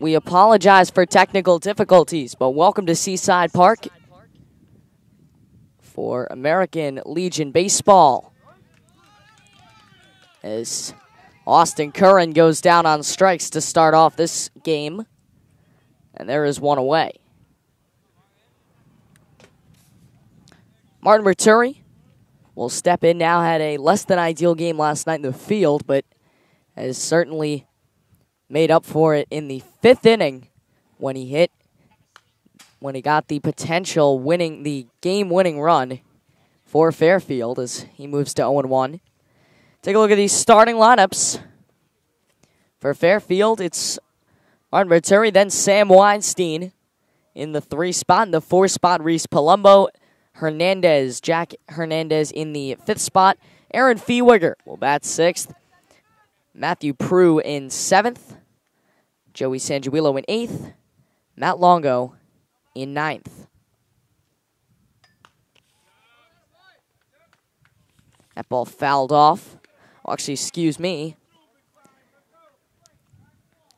We apologize for technical difficulties, but welcome to Seaside Park for American Legion Baseball. As Austin Curran goes down on strikes to start off this game, and there is one away. Martin Berturi will step in now. Had a less than ideal game last night in the field, but has certainly made up for it in the 5th inning when he got the potential game-winning run for Fairfield as he moves to 0-1. Take a look at these starting lineups. For Fairfield, it's Martin Berturi, then Sam Weinstein in the 3 spot. In the 4 spot, Reese Palumbo, Jack Hernandez in the 5th spot. Aaron Feewiger will bat 6th. Matthew Prue in 7th. Joey Sangiuilo in 8th. Matt Longo in 9th. That ball fouled off. Oh, actually, excuse me.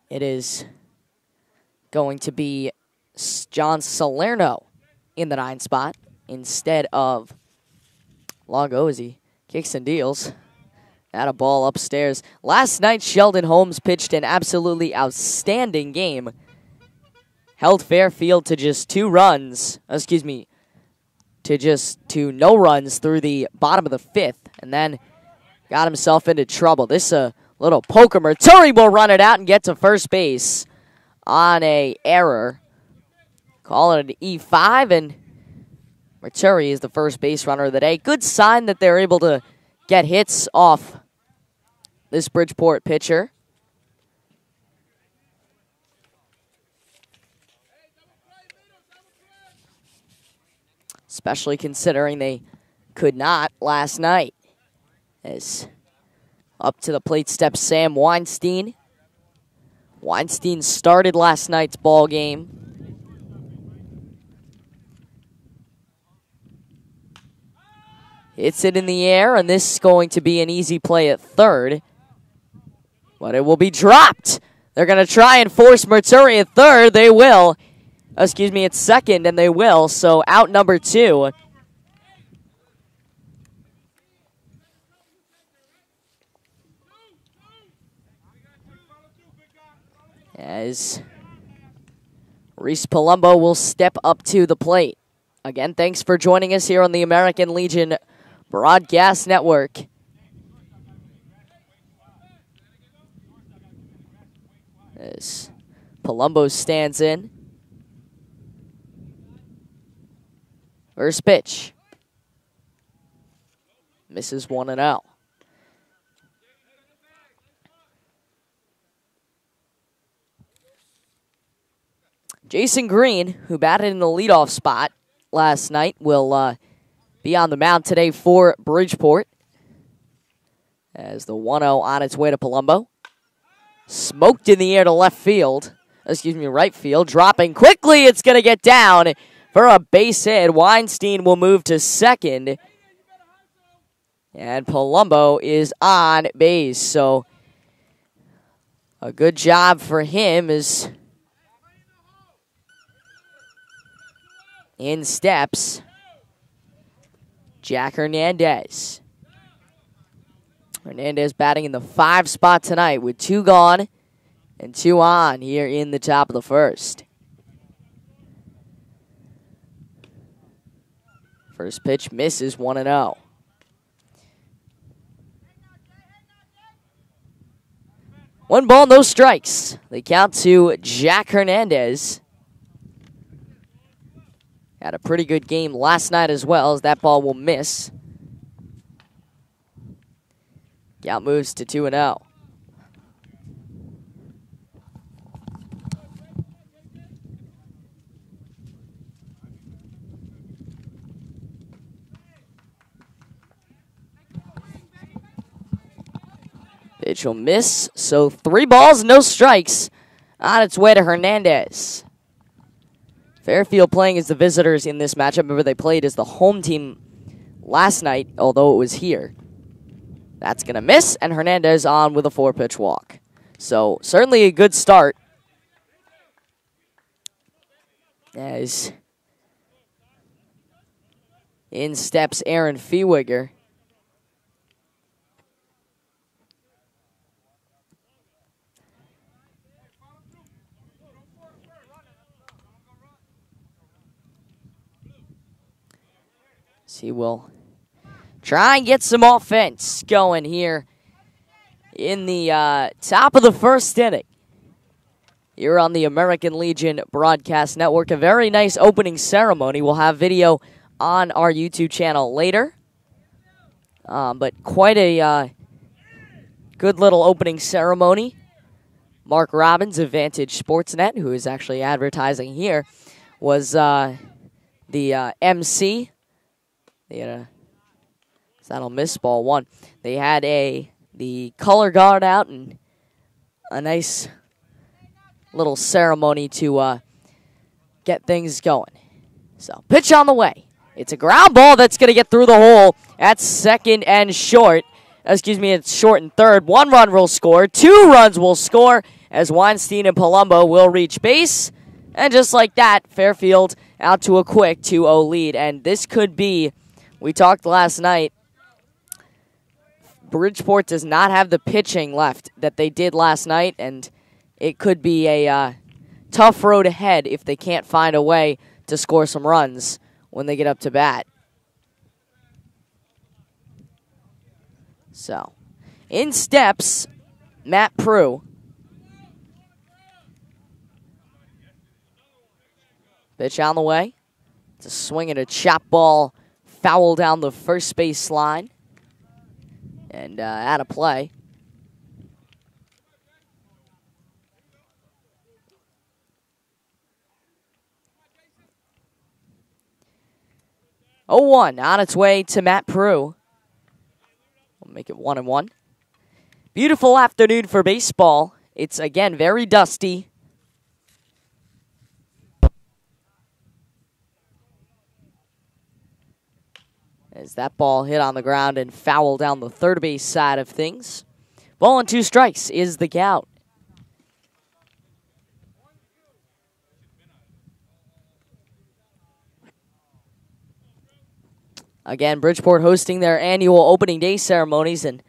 It is going to be John Salerno in the 9 spot instead of Longo as he kicks and deals. At a ball upstairs. Last night, Sheldon Holmes pitched an absolutely outstanding game. Held Fairfield to just 2 runs. To no runs through the bottom of the 5th. And then got himself into trouble. This little poker. Berturi will run it out and get to first base on a error. Call it an E5, and Berturi is the first base runner of the day. Good sign that they're able to get hits off this Bridgeport pitcher. Especially considering they could not last night. As up to the plate steps Sam Weinstein. Weinstein started last night's ball game. Hits it in the air, and this is going to be an easy play at third. But it will be dropped. They're going to try and force Berturi at third. They will. Excuse me, it's second, and they will. So out number 2. As Reese Palumbo will step up to the plate. Again, thanks for joining us here on the American Legion Broadcast Network. As Palumbo stands in. First pitch. Misses 1-0. Jason Green, who batted in the leadoff spot last night, will be on the mound today for Bridgeport. As the 1-0 on its way to Palumbo. Smoked in the air to right field. Dropping quickly, it's going to get down for a base hit. Weinstein will move to second. And Palumbo is on base. So a good job for him as in steps Jack Hernandez. Hernandez batting in the 5 spot tonight with 2 gone and 2 on here in the top of the 1st. First pitch misses 1-0. One ball, no strikes. They count to Jack Hernandez. Had a pretty good game last night as well, as that ball will miss. Count moves to 2-0. Pitch will miss, so 3 balls, no strikes on its way to Hernandez. Fairfield playing as the visitors in this matchup. Remember, they played as the home team last night, although it was here. That's going to miss, and Hernandez on with a 4-pitch walk. So certainly a good start As in steps Aaron Feewiger. He will try and get some offense going here in the top of the first inning. Here on the American Legion Broadcast Network. A very nice opening ceremony. We'll have video on our YouTube channel later. But quite a good little opening ceremony. Mark Robbins of Vantage Sportsnet, who is actually advertising here, was the MC. They had a Saddle miss ball one. They had the color guard out and a nice little ceremony to get things going. So pitch on the way. It's a ground ball that's going to get through the hole at second and short. Excuse me, it's short and third. 1 run will score. 2 runs will score as Weinstein and Palumbo will reach base. And just like that, Fairfield out to a quick 2-0 lead. And this could be, we talked last night, Bridgeport does not have the pitching left that they did last night, and it could be a tough road ahead if they can't find a way to score some runs when they get up to bat. So, in steps Matt Prue. Pitch on the way. It's a swing and a chop ball, foul down the first base line. And out of play. Oh, 1 on its way to Matt Prue. We'll make it 1-1. Beautiful afternoon for baseball. It's, again, very dusty. As that ball hit on the ground and foul down the third base side of things. Ball and 2 strikes is the count. Again, Bridgeport hosting their annual opening day ceremonies, and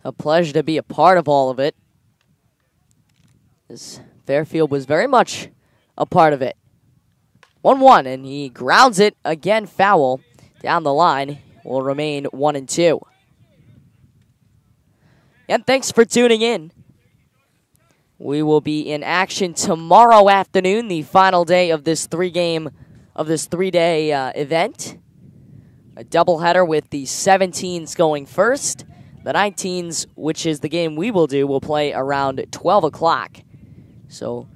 a pleasure to be a part of all of it. As Fairfield was very much a part of it. 1-1, and he grounds it again foul. Down the line will remain 1-2. And thanks for tuning in. We will be in action tomorrow afternoon, the final day of this three-day event. A doubleheader with the 17s going first. The 19s, which is the game we will do, will play around 12 o'clock. So,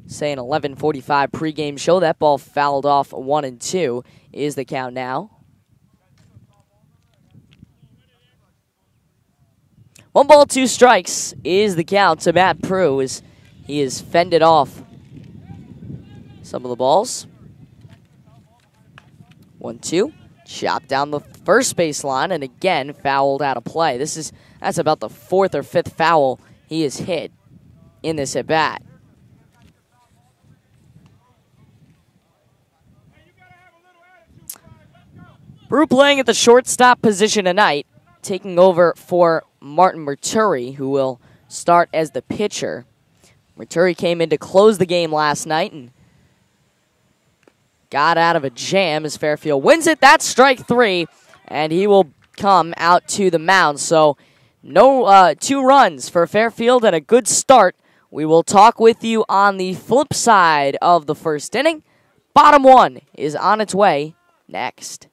say an 11:45 pregame show. That ball fouled off 1-2 is the count now. 1 ball, 2 strikes is the count to Matt Prue as he has fended off some of the balls. 1-2. Chopped down the first baseline and again fouled out of play. That's about the 4th or 5th foul he has hit in this at bat. Prue playing at the shortstop position tonight, taking over for Martin Merturi, who will start as the pitcher. Merturi came in to close the game last night and got out of a jam as Fairfield wins it. That's strike 3, and he will come out to the mound. So no 2 runs for Fairfield and a good start. We will talk with you on the flip side of the first inning. Bottom 1 is on its way next.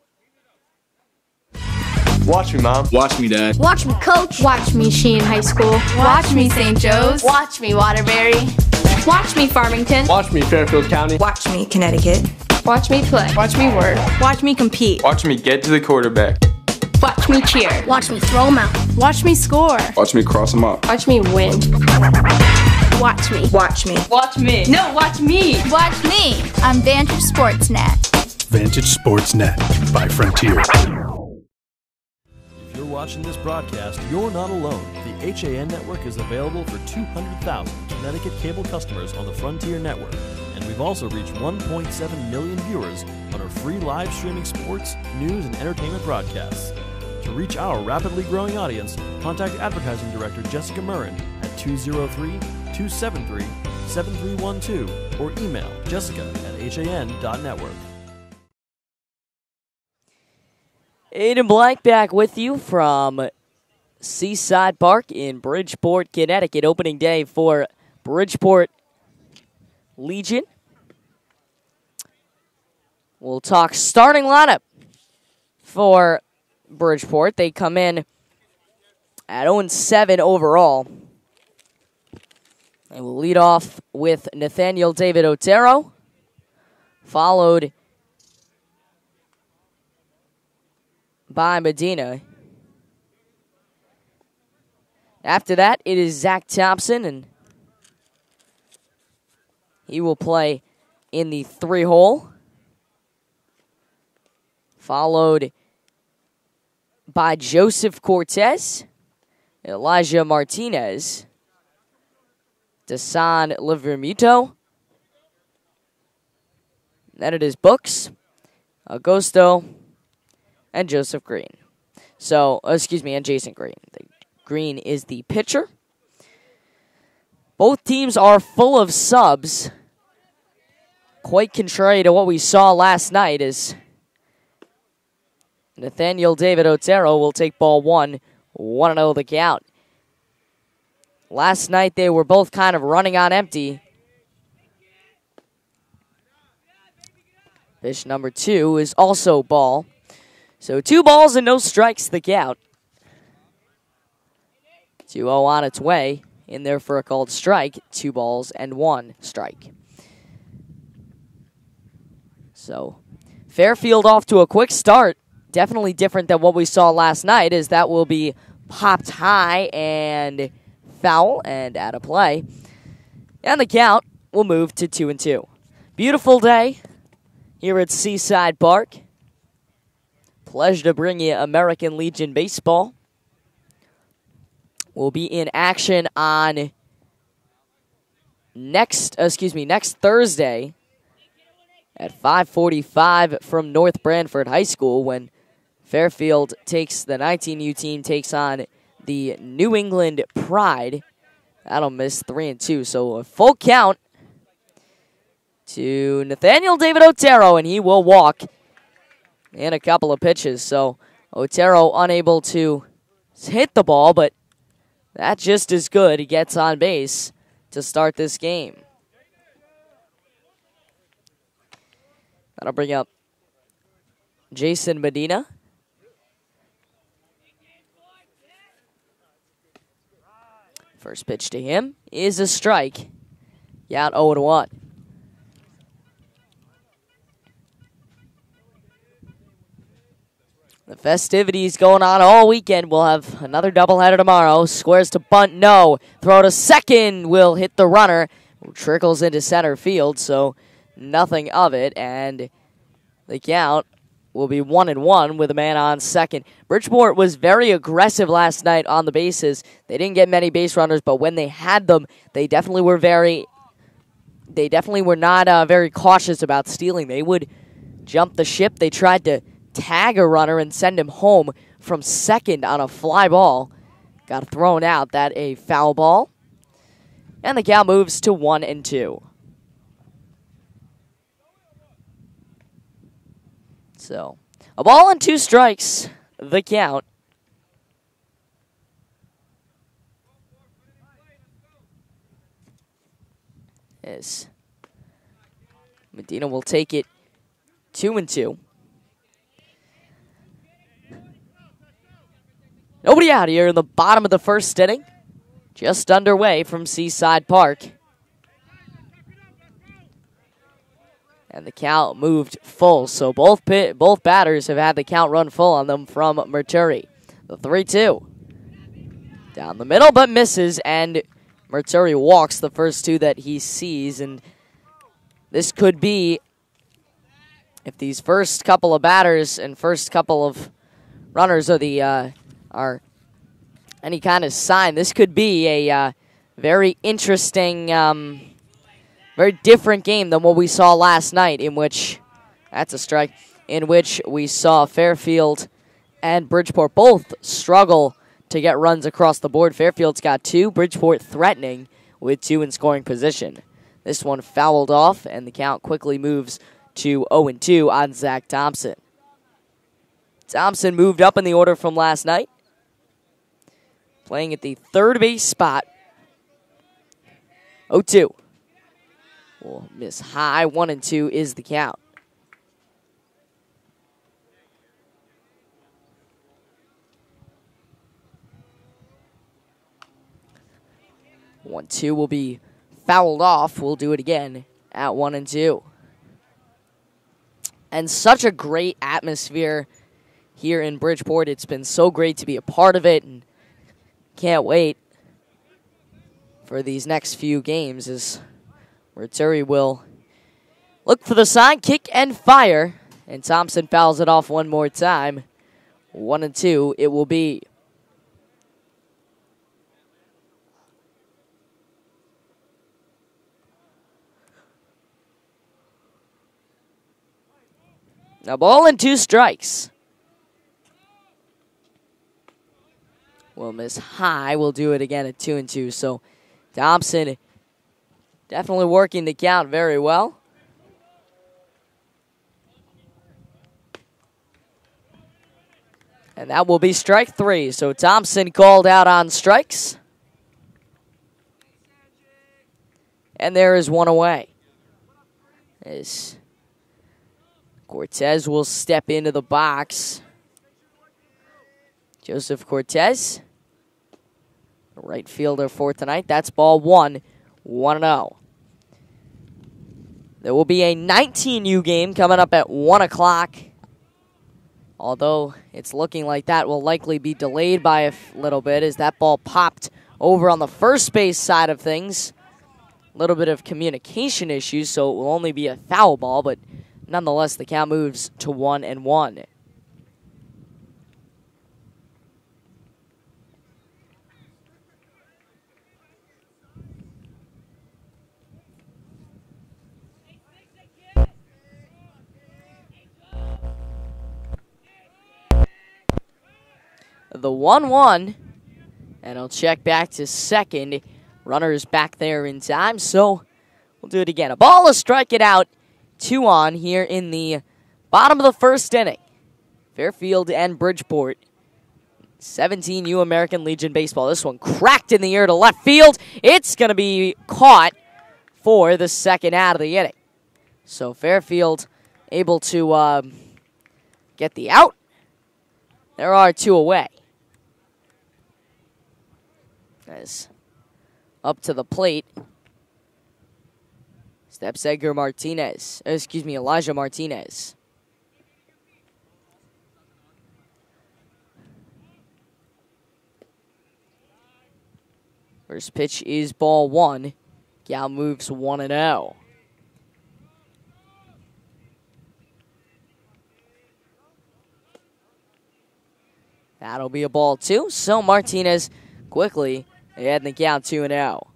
Watch me, Mom. Watch me, Dad. Watch me, Coach. Watch me, Sheehan High School. Watch me, St. Joe's. Watch me, Waterbury. Watch me, Farmington. Watch me, Fairfield County. Watch me, Connecticut. Watch me play. Watch me work. Watch me compete. Watch me get to the quarterback. Watch me cheer. Watch me throw 'em out. Watch me score. Watch me cross them up. Watch me win. Watch me. Watch me. Watch me. No, watch me. Watch me on Vantage Sportsnet. Vantage Sportsnet by Frontier. If you're watching this broadcast, you're not alone. The HAN network is available for 200,000 Connecticut cable customers on the Frontier network, and we've We've also reached 1.7 million viewers on our free live streaming sports, news, and entertainment broadcasts. To reach our rapidly growing audience, contact Advertising Director Jessica Murrin at 203-273-7312 or email jessica@han.network. Aiden Blank back with you from Seaside Park in Bridgeport, Connecticut. Opening day for Bridgeport Legion. We'll talk starting lineup for Bridgeport. They come in at 0-7 overall. They will lead off with Nathaniel David Otero, followed by Medina. After that, it is Zach Thompson, and he will play in the 3-hole, followed by Joseph Cortez, Elijah Martinez, Desan Livermito. Then it is Books, Augusto, and Joseph Green. And Jason Green. Green is the pitcher. Both teams are full of subs. Quite contrary to what we saw last night, as Nathaniel David Otero will take ball 1, 1-0 the count. Last night they were both kind of running on empty. Pitch number 2 is also ball. So 2 balls and no strikes the count. 2-0 on its way. In there for a called strike. 2 balls and 1 strike. So Fairfield off to a quick start. Definitely different than what we saw last night, as that will be popped high and foul and out of play. And the count will move to 2-2. Beautiful day here at Seaside Park. Pleasure to bring you American Legion baseball. We'll be in action on next Thursday at 5:45 from North Branford High School, when Fairfield takes the 19U team, takes on the New England Pride. That'll miss 3-2. So a full count to Nathaniel David Otero, and he will walk in a couple of pitches. So Otero unable to hit the ball, but that's just as good. He gets on base to start this game. That'll bring up Jason Medina. First pitch to him is a strike. Out 0-1. The festivities going on all weekend. We'll have another doubleheader tomorrow. Squares to bunt, no. Throw to second will hit the runner. Trickles into center field, so nothing of it. And the count will be 1-1 with a man on second. Bridgeport was very aggressive last night on the bases. They didn't get many base runners, but when they had them, they definitely were not very cautious about stealing. They would jump the ship. They tried to tag a runner and send him home from second on a fly ball. Got thrown out. That a foul ball. And the count moves to 1-2. So, a ball and 2 strikes, the count. As Medina will take it 2-2. Nobody out here in the bottom of the first inning. Just underway from Seaside Park. And the count moved full, so both batters have had the count run full on them from Merturi. The 3-2. Down the middle, but misses, and Merturi walks the first 2 that he sees. And this could be, if these first couple of batters and first couple of runners are any kind of sign, this could be a very interesting very different game than what we saw last night, in which, that's a strike, in which we saw Fairfield and Bridgeport both struggle to get runs across the board. Fairfield's got 2, Bridgeport threatening with 2 in scoring position. This one fouled off, and the count quickly moves to 0-2 on Zach Thompson. Thompson moved up in the order from last night, playing at the third base spot. 0-2. Will miss high. 1-2 is the count. One, two will be fouled off. We'll do it again at 1-2. And such a great atmosphere here in Bridgeport. It's been so great to be a part of it, and can't wait for these next few games as Rotary will look for the sign, kick, and fire. And Thompson fouls it off one more time. 1-2 it will be. A ball and 2 strikes. We'll miss high. We'll do it again at 2-2. So Thompson definitely working the count very well. And that will be strike 3. So Thompson called out on strikes. And there is one away. As Cortez will step into the box. Joseph Cortez, the right fielder for tonight. That's ball 1, 1-0. There will be a 19U game coming up at 1 o'clock. Although it's looking like that will likely be delayed by a little bit as that ball popped over on the first base side of things. A little bit of communication issues, so it will only be a foul ball, but nonetheless, the count moves to 1-1. The 1-1, and I'll check back to second. Runner's back there in time, so we'll do it again. A ball, a strike it out. 2 on here in the bottom of the first inning. Fairfield and Bridgeport. 17U American Legion baseball. This one cracked in the air to left field. It's going to be caught for the second out of the inning. So Fairfield able to get the out. There are 2 away. As up to the plate steps Elijah Martinez. First pitch is ball 1. Gal moves 1-0. That'll be a ball 2. So Martinez quickly ahead in the count 2-0.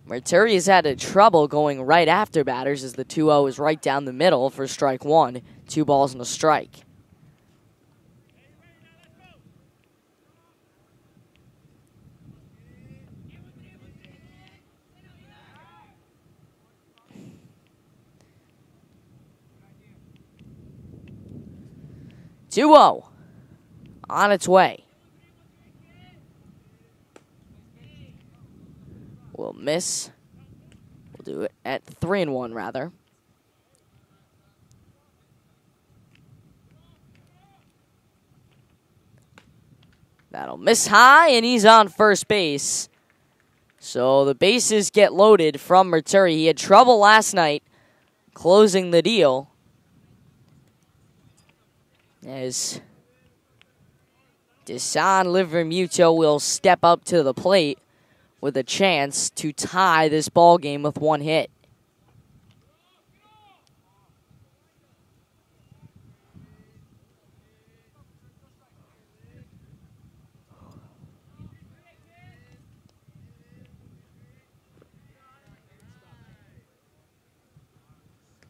Marturi has had trouble going right after batters as the 2-0 is right down the middle for strike 1. 2 balls and a strike. Two-0 on its way. We'll miss. We'll do it at 3-1 rather. That'll miss high, and he's on first base. So the bases get loaded from Merturi. He had trouble last night closing the deal, as Desan Livermuto will step up to the plate with a chance to tie this ball game with 1 hit.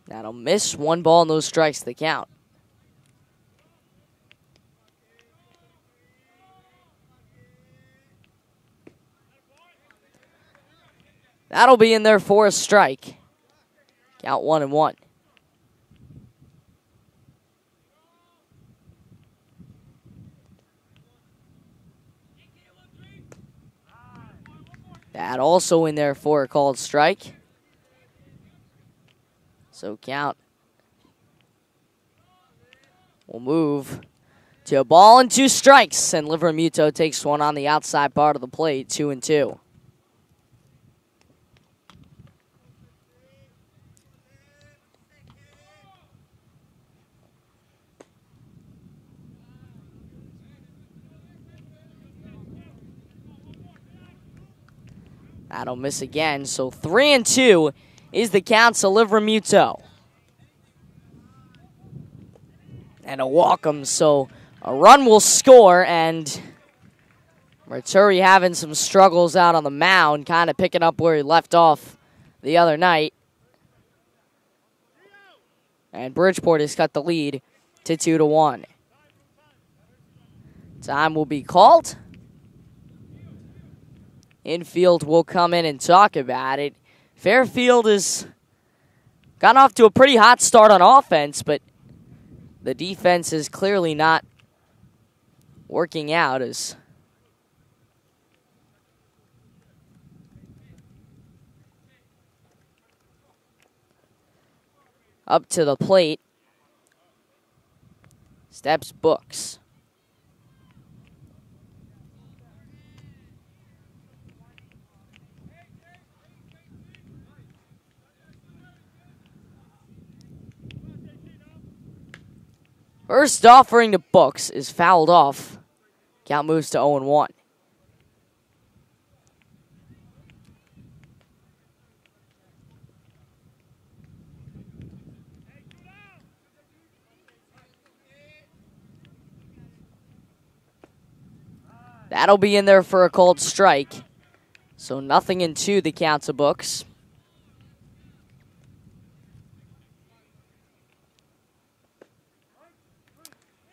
That'll miss. 1 ball, no strikes, the count. That'll be in there for a strike. Count 1-1. That also in there for a called strike. So count will move to a ball and 2 strikes. And Livermuto takes one on the outside part of the plate, 2-2. That'll miss again. So 3-2 is the count to Livermuto. And a walk-em, so a run will score, and Merturi having some struggles out on the mound, kind of picking up where he left off the other night. And Bridgeport has cut the lead to 2-1. Time will be called. Infield will come in and talk about it. Fairfield has gotten off to a pretty hot start on offense, but the defense is clearly not working out as up to the plate steps Books. First offering to Books is fouled off. Count moves to 0-1. That'll be in there for a called strike. So 0-2 the count to Books.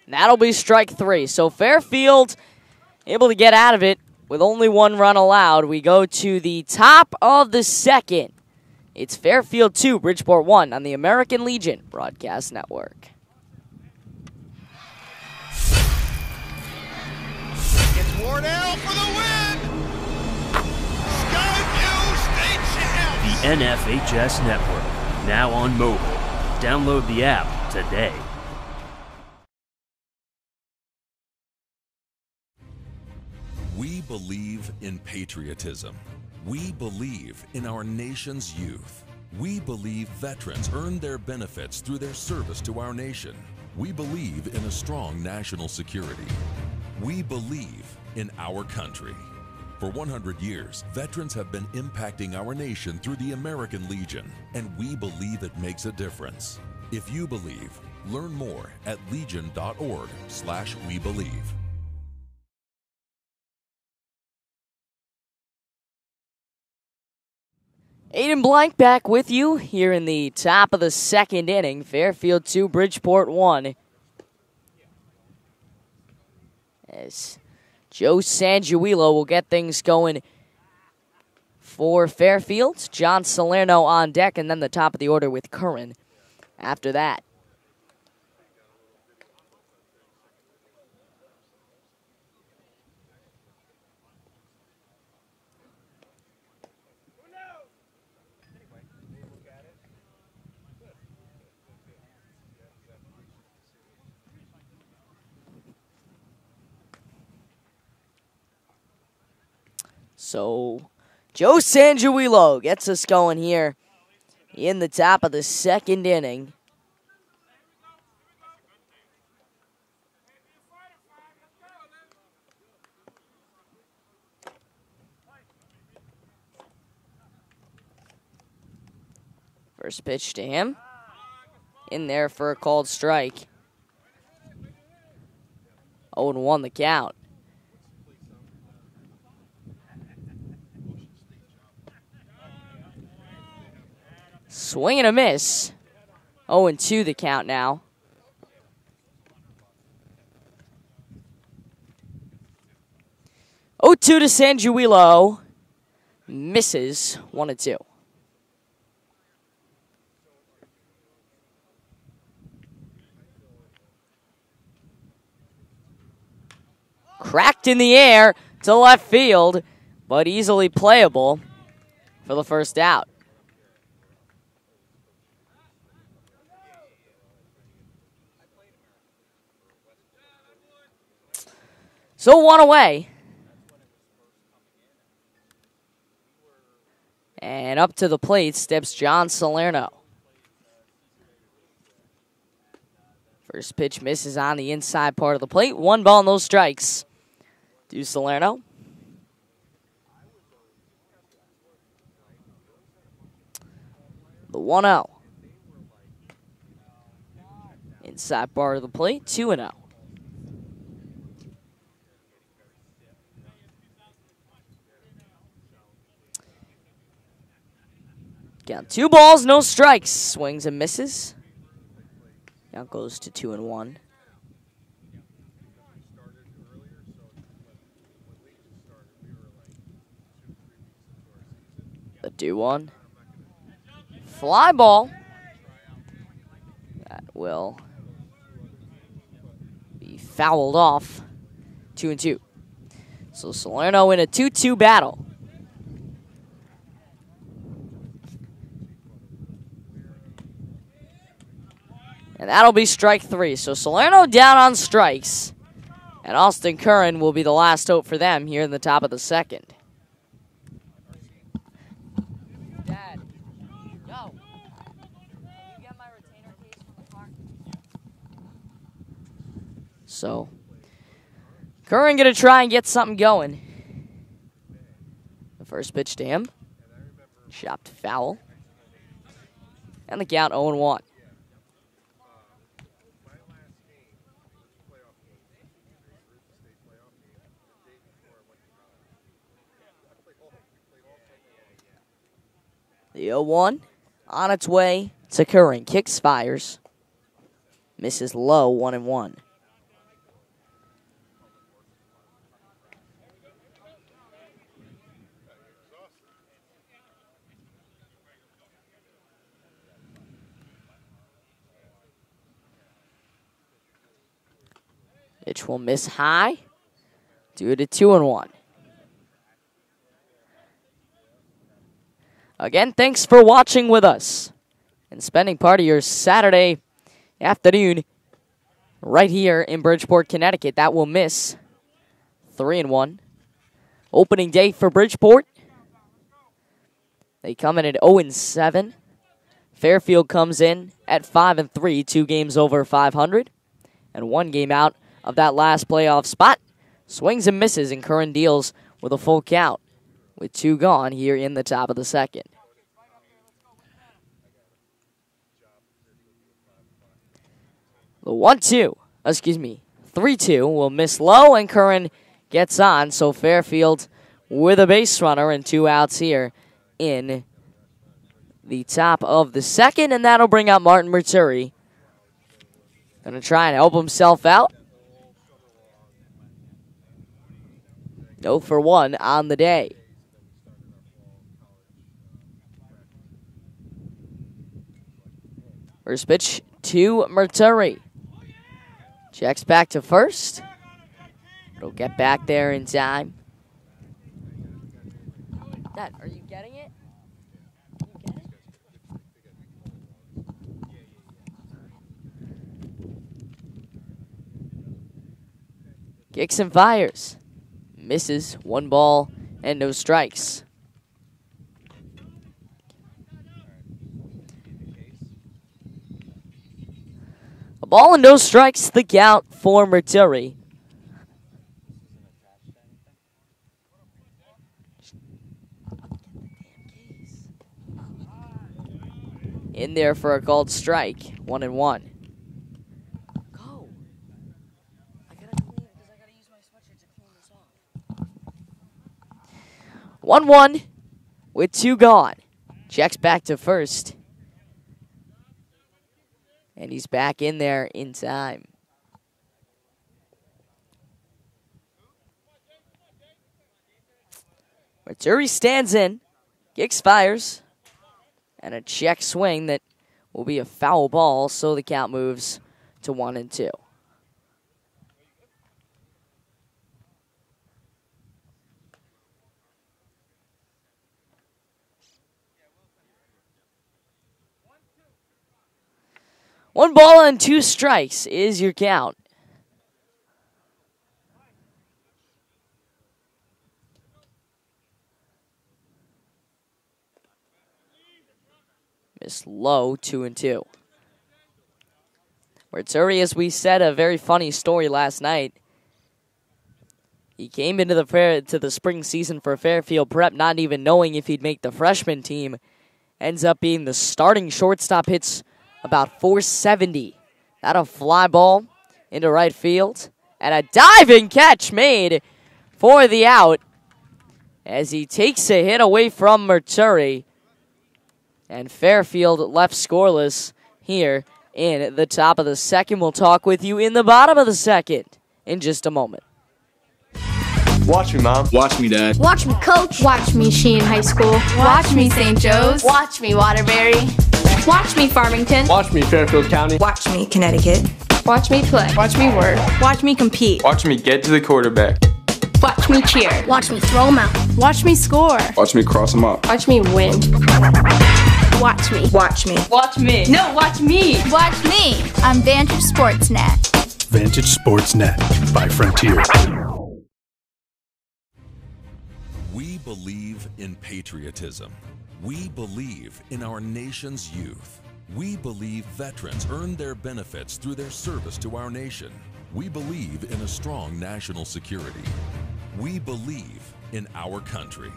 That'll be strike 3. So Fairfield able to get out of it with only 1 run allowed. We go to the top of the second. It's Fairfield 2, Bridgeport 1 on the American Legion Broadcast Network. It's Wardell for the win! Skyview State Champs! The NFHS Network, now on mobile. Download the app today. We believe in patriotism. We believe in our nation's youth. We believe veterans earn their benefits through their service to our nation. We believe in a strong national security. We believe in our country. For 100 years, veterans have been impacting our nation through the American Legion, and we believe it makes a difference. If you believe, learn more at legion.org/webelieve. Aiden Blank back with you here in the top of the second inning. Fairfield 2, Bridgeport 1. As Joe Sangiulo will get things going for Fairfield. John Salerno on deck, and then the top of the order with Curran after that. So, Joe Sangiulo gets us going here in the top of the second inning. First pitch to him. In there for a called strike. 0-1 the count. Swing and a miss. 0-2 the count now. Oh, 2 to San Giuilo. Misses 1-2. Cracked in the air to left field, but easily playable for the first out. So 1 away. And up to the plate steps John Salerno. First pitch misses on the inside part of the plate. 1 ball, no strikes to Salerno. The 1-0. Inside part of the plate, 2-0. Count 2 balls, no strikes. Swings and misses. Count goes to 2-1. The 2-1. Fly ball. That will be fouled off. 2-2. So Salerno in a 2-2 battle. And that'll be strike 3. So Salerno down on strikes. And Austin Curran will be the last out for them here in the top of the second. Dad, yo. Can you get my retainer case from the car? So, Curran going to try and get something going. The first pitch to him. Chopped foul. And the count 0-1. The 0-1 on its way to Curran. Kicks, fires. Misses low, 1-1. Pitch will miss high. Due to 2-1. Again, thanks for watching with us and spending part of your Saturday afternoon right here in Bridgeport, Connecticut. That will miss 3-1. Opening day for Bridgeport. They come in at 0-7. Fairfield comes in at 5-3, 2 games over 500, and 1 game out of that last playoff spot. Swings and misses, and Curran deals with a full count, with 2 gone here in the top of the second. The 3-2 will miss low, and Curran gets on. So Fairfield with a base runner and 2 outs here in the top of the second, and that'll bring out Martin Merturi. Gonna try and help himself out. 0 for 1 on the day. First pitch to Merturi. Checks back to first. It'll get back there in time. Dad, are you getting it? Kicks and fires. Misses. 1 ball and no strikes. A ball and no strikes, the count for Merturi. In there for a called strike. 1-1. Go. I gotta clean because I gotta use my sweatshirt to clean this off. 1-1 with 2 gone. Checks back to first. And he's back in there in time. Maturi stands in. Giggs fires. And a check swing that will be a foul ball, so the count moves to 1-2. One ball and 2 strikes is your count. Miss low, 2-2. Maturi, as we said, a very funny story last night. He came into the spring season for Fairfield Prep not even knowing if he'd make the freshman team. Ends up being the starting shortstop, hits about 470. That a fly ball into right field. And a diving catch made for the out as he takes a hit away from Maturi. And Fairfield left scoreless here in the top of the second. We'll talk with you in the bottom of the second in just a moment. Watch me, Mom. Watch me, Dad. Watch me, Coach. Watch me, Sheen High School. Watch me, St. Joe's. Watch me, Waterbury. Watch me, Farmington. Watch me, Fairfield County. Watch me, Connecticut. Watch me play. Watch me work. Watch me compete. Watch me get to the quarterback. Watch me cheer. Watch me throw 'em out. Watch me score. Watch me cross them up. Watch me win. Watch me. Watch me. Watch me. No, watch me. Watch me. I'm Vantage Sportsnet. Vantage Sportsnet by Frontier. We believe in patriotism. We believe in our nation's youth. We believe veterans earn their benefits through their service to our nation. We believe in a strong national security. We believe in our country.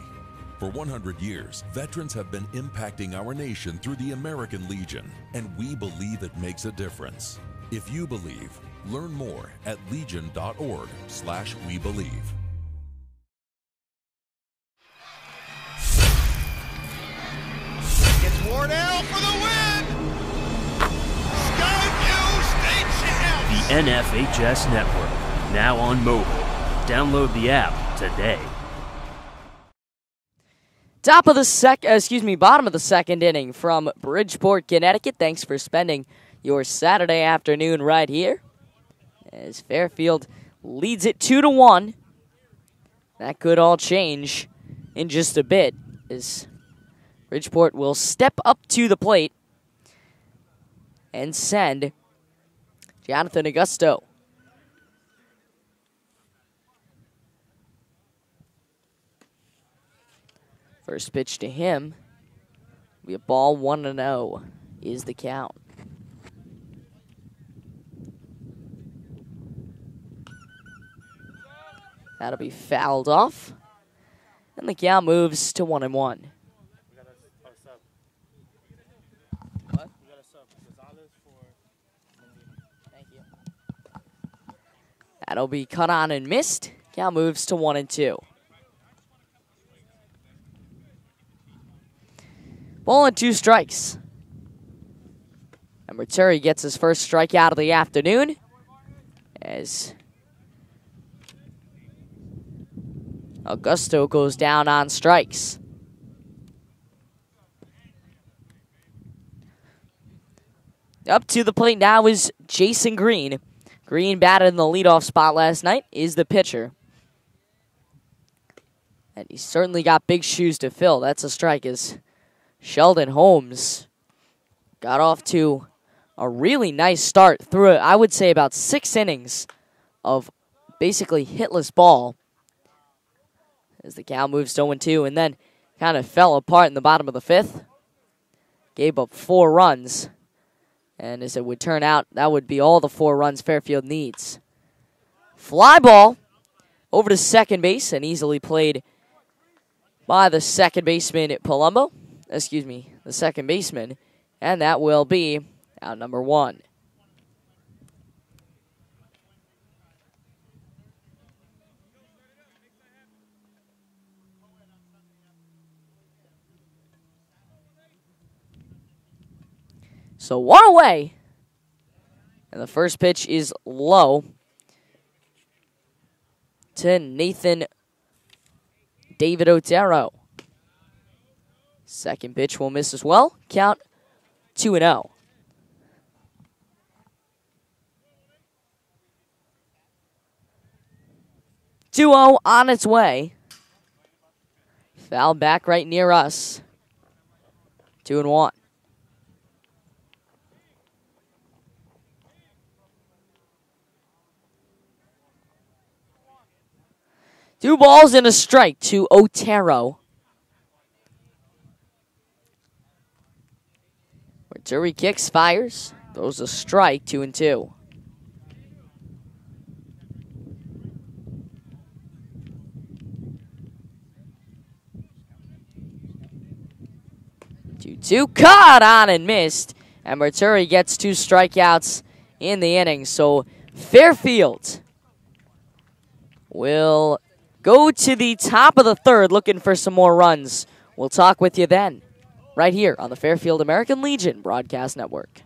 For 100 years, veterans have been impacting our nation through the American Legion, and we believe it makes a difference. If you believe, learn more at legion.org/webelieve. It's Wardell for the win! Skyview State Champs! The NFHS Network, now on mobile. Download the app today. Bottom of the second inning from Bridgeport, Connecticut. Thanks for spending your Saturday afternoon right here as Fairfield leads it 2-1. That could all change in just a bit as Bridgeport will step up to the plate and send Jonathan Augusto. First pitch to him will be a ball, 1-0 is the count. That'll be fouled off. And the count moves to 1-1. That'll be cut on and missed. Count moves to 1-2. Ball and 2 strikes. And Maturi gets his first strikeout of the afternoon as Augusto goes down on strikes. Up to the plate now is Jason Green. Green batted in the leadoff spot last night, is the pitcher. And he's certainly got big shoes to fill. That's a strike as Sheldon Holmes got off to a really nice start through, I would say, about 6 innings of basically hitless ball as the count moves to 0-2 and then kind of fell apart in the bottom of the 5th. Gave up 4 runs. And as it would turn out, that would be all the 4 runs Fairfield needs. Fly ball over to second base and easily played by the second baseman Palumbo. The second baseman. And that will be out number 1. So 1 away And the first pitch is low to Nathan David Otero. Second pitch will miss as well. Count 2-0. 2-0 on its way. Foul back right near us. 2-1. Two balls and a strike to Otero. Maturi kicks, fires. Throws a strike, 2-2. Two caught on and missed. And Maturi gets 2 strikeouts in the inning. So Fairfield will go to the top of the third looking for some more runs. We'll talk with you then, right here on the Fairfield American Legion Broadcast Network.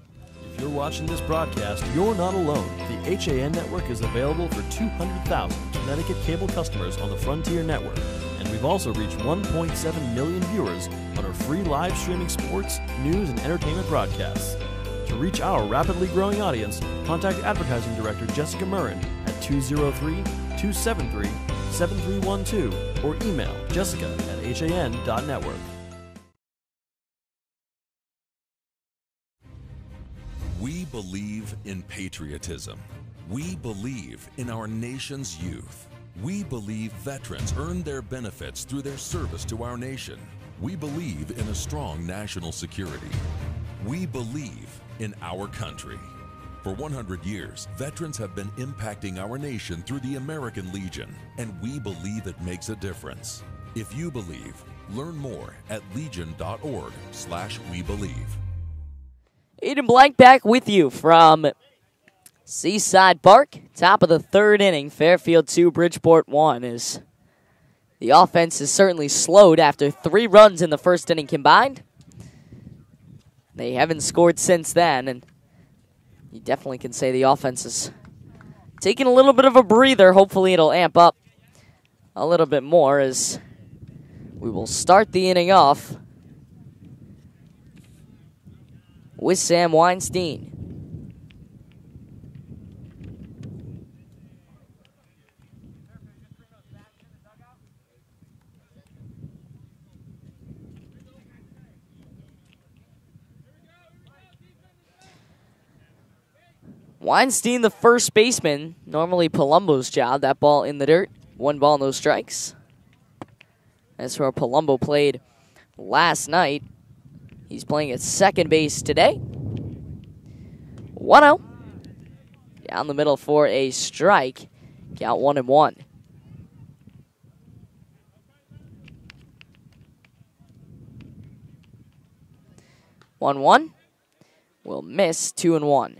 If you're watching this broadcast, you're not alone. The HAN network is available for 200,000 Connecticut cable customers on the Frontier Network. And we've also reached 1.7 million viewers on our free live streaming sports, news, and entertainment broadcasts. To reach our rapidly growing audience, contact Advertising Director Jessica Murrin at 203-273-7312 or email jessica@han.network. We believe in patriotism. We believe in our nation's youth. We believe veterans earn their benefits through their service to our nation. We believe in a strong national security. We believe in our country. For 100 years, veterans have been impacting our nation through the American Legion, and we believe it makes a difference. If you believe, learn more at legion.org/webelieve. Aiden Blank back with you from Seaside Park. Top of the third inning, Fairfield 2, Bridgeport 1. As the offense is certainly slowed after 3 runs in the first inning combined. They haven't scored since then, and you definitely can say the offense is taking a little bit of a breather. Hopefully it'll amp up a little bit more as we will start the inning off with Sam Weinstein. Weinstein, the first baseman, normally Palumbo's job. That ball in the dirt. 1 ball, no strikes. That's where Palumbo played last night. He's playing at second base today. 1-0. Down the middle for a strike. Count 1-1. Will miss. 2-1.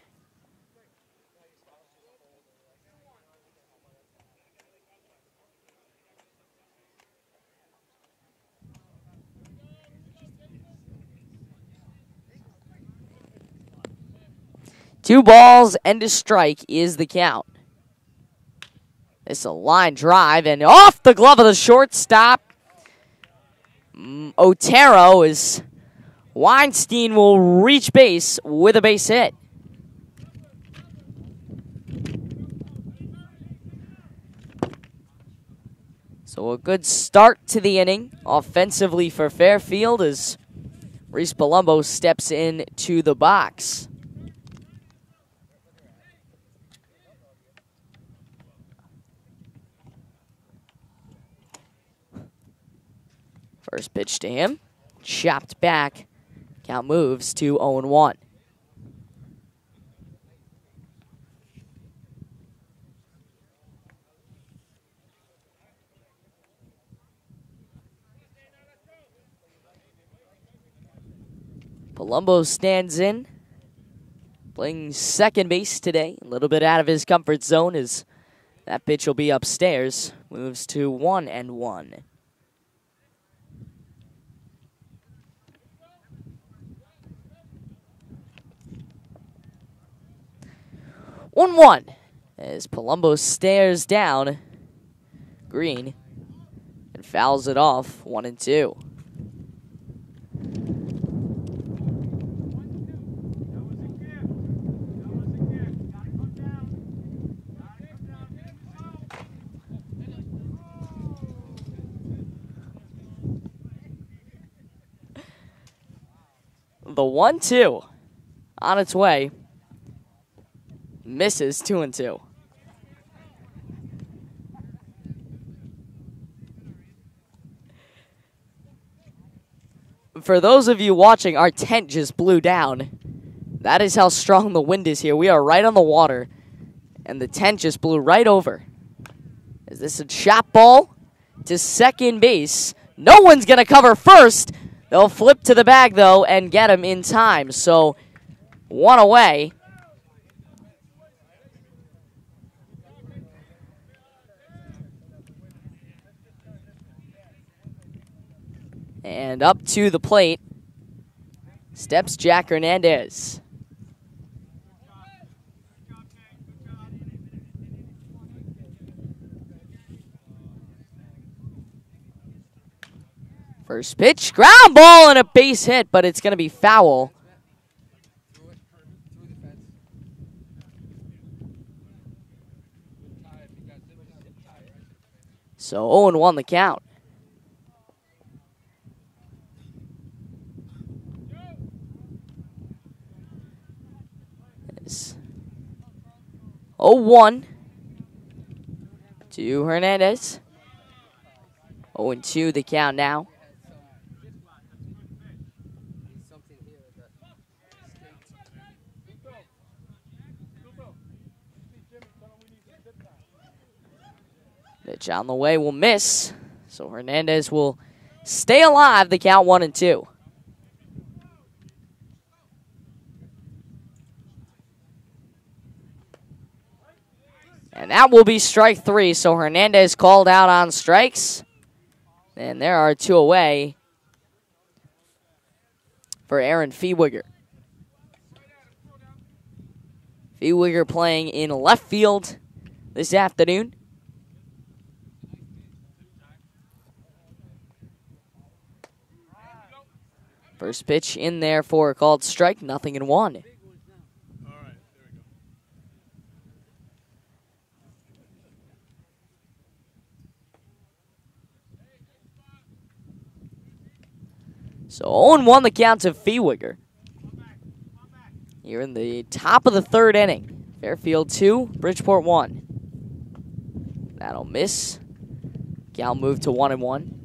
Two balls and a strike is the count. It's a line drive and off the glove of the shortstop. Otero is. Weinstein will reach base with a base hit. So a good start to the inning offensively for Fairfield as Reese Palumbo steps into the box. First pitch to him. Chopped back. Count moves to 0-1. Palumbo stands in. Playing second base today. A little bit out of his comfort zone as that pitch will be upstairs. Moves to 1-1. 1-1 as Palumbo stares down Green and fouls it off. 1-2. The 1-2 on its way. Misses. 2-2. For those of you watching, our tent just blew down. That is how strong the wind is here. We are right on the water, and the tent just blew right over. Is this a shot ball to second base? No one's going to cover first. They'll flip to the bag, though, and get him in time. So, one away. And up to the plate steps Jack Hernandez. First pitch, ground ball and a base hit, but it's going to be foul. So 0-1 the count. It's 0-1 to Hernandez. 0-2 the count now. Pitch on the way will miss. So Hernandez will stay alive. The count 1-2. And that will be strike 3. So Hernandez called out on strikes. And there are 2 away for Aaron Feewiger. Feewiger playing in left field this afternoon. First pitch in there for a called strike, 0-1. So 0-1 the count to Feewiger. Here in the top of the 3rd inning. Fairfield 2, Bridgeport 1. That'll miss. Count move to 1-1.